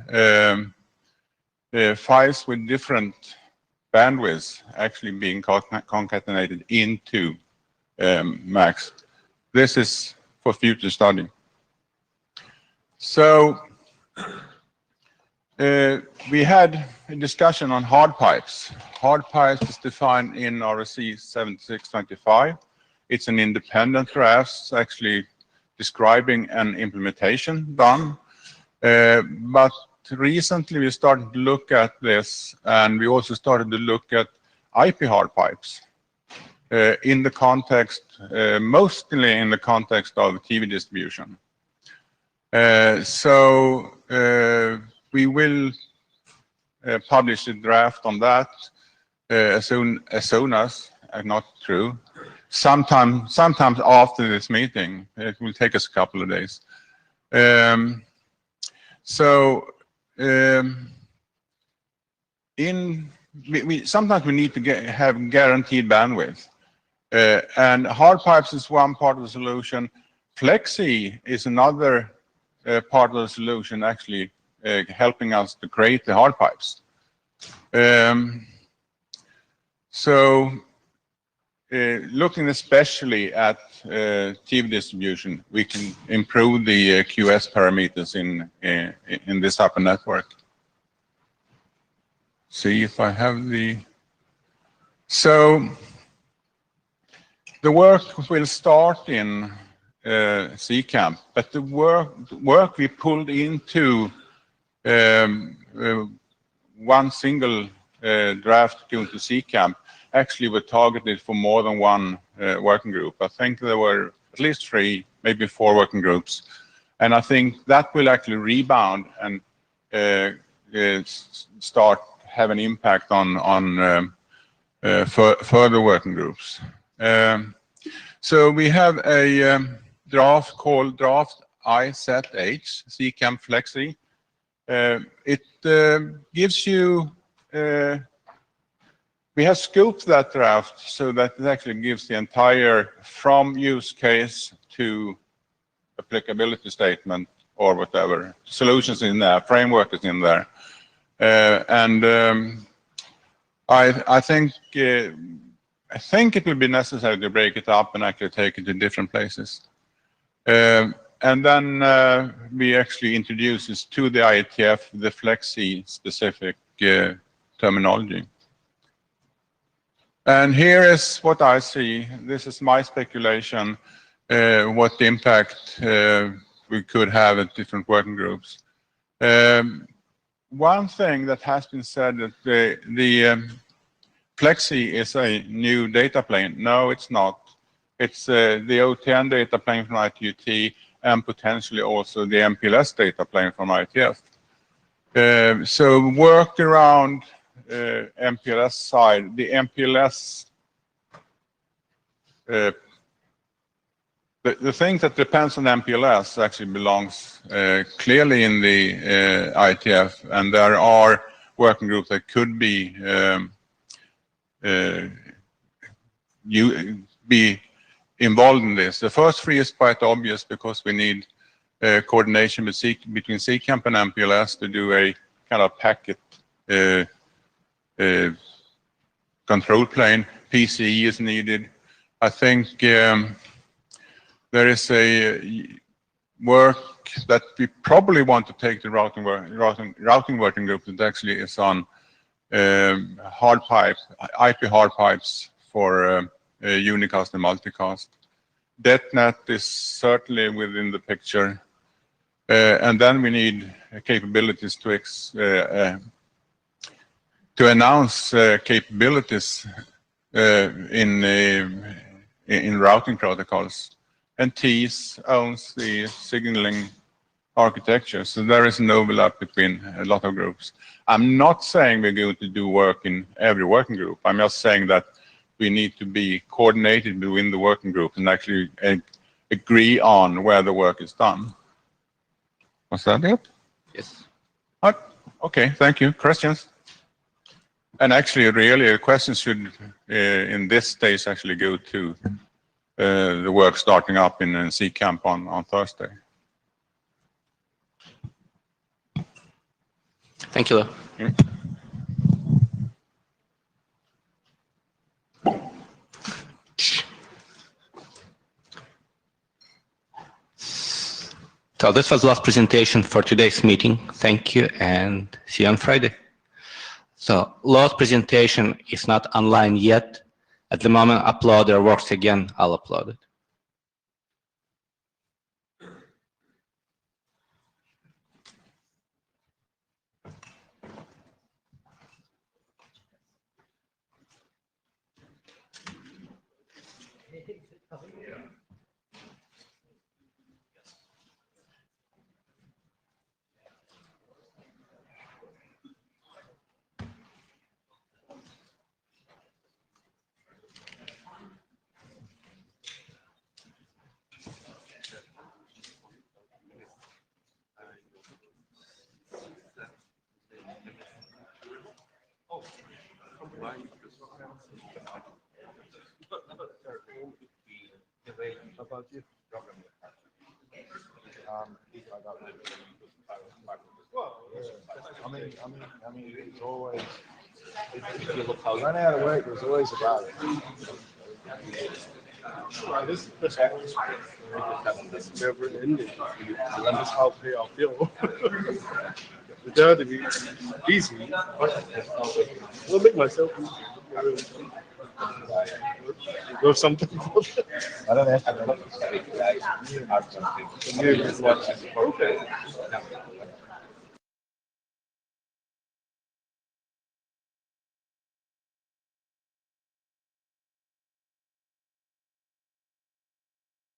PHYs with different bandwidths actually being concatenated into MACs. This is for future study. So we had a discussion on hard pipes. Hard pipes is defined in RFC 7625. It's an independent draft, actually describing an implementation done. But recently we started to look at this, and we also started to look at IP hard pipes in the context, mostly in the context of TV distribution. So we will publish a draft on that as soon as, not true, sometimes after this meeting. It will take us a couple of days. Sometimes we need to have guaranteed bandwidth. And hard pipes is one part of the solution. Flexi is another part of the solution, actually helping us to create the hard pipes. So looking especially at TV distribution, we can improve the QS parameters in this type of network. See if I have the... So the work will start in CCamp, but the work we pulled into one single draft going to CCamp actually were targeted for more than one working group. I think there were at least 3, maybe 4 working groups. And I think that will actually rebound and start having impact on further working groups. So we have a draft called Draft IZH, CCamp Flexi. It gives you, we have scoped that draft so that it actually gives the entire from use case to applicability statement or whatever. Solutions in there, framework is in there. I think it will be necessary to break it up and actually take it to different places. And then we actually introduce this to the IETF, the Flexi specific terminology. And here is what I see. This is my speculation, what the impact we could have at different working groups. One thing that has been said that the Flexi is a new data plane. No, it's not. It's the OTN data plane from ITUT and potentially also the MPLS data plane from IETF. So work around MPLS side, the MPLS, the thing that depends on MPLS actually belongs clearly in the IETF, and there are working groups that could be involved in this. The first 3 is quite obvious because we need coordination between CCamp and MPLS to do a kind of packet control plane. PCE is needed. I think there is a work that we probably want to take the routing working group that actually is on hard pipe, IP hard pipes for unicast and multicast. DetNet is certainly within the picture. And then we need capabilities to announce capabilities in routing protocols. And TEAS owns the signaling architecture, so there is an overlap between a lot of groups. I'm not saying we're going to do work in every working group. I'm just saying that we need to be coordinated within the working group and actually agree on where the work is done. Was that it? Yes. Okay, thank you. Questions? And actually, really, questions should, in this stage, actually go to the work starting up in CCamp on Thursday. Thank you. So this was the last presentation for today's meeting. Thank you and see you on Friday. So last presentation is not online yet. At the moment uploader works again, I'll upload it. About you? I mean, it's always Running out of work was always a bug. This never ending. And that's how I feel. It's going to be easy. I'll make myself easy. Or something. I don't have to. Okay.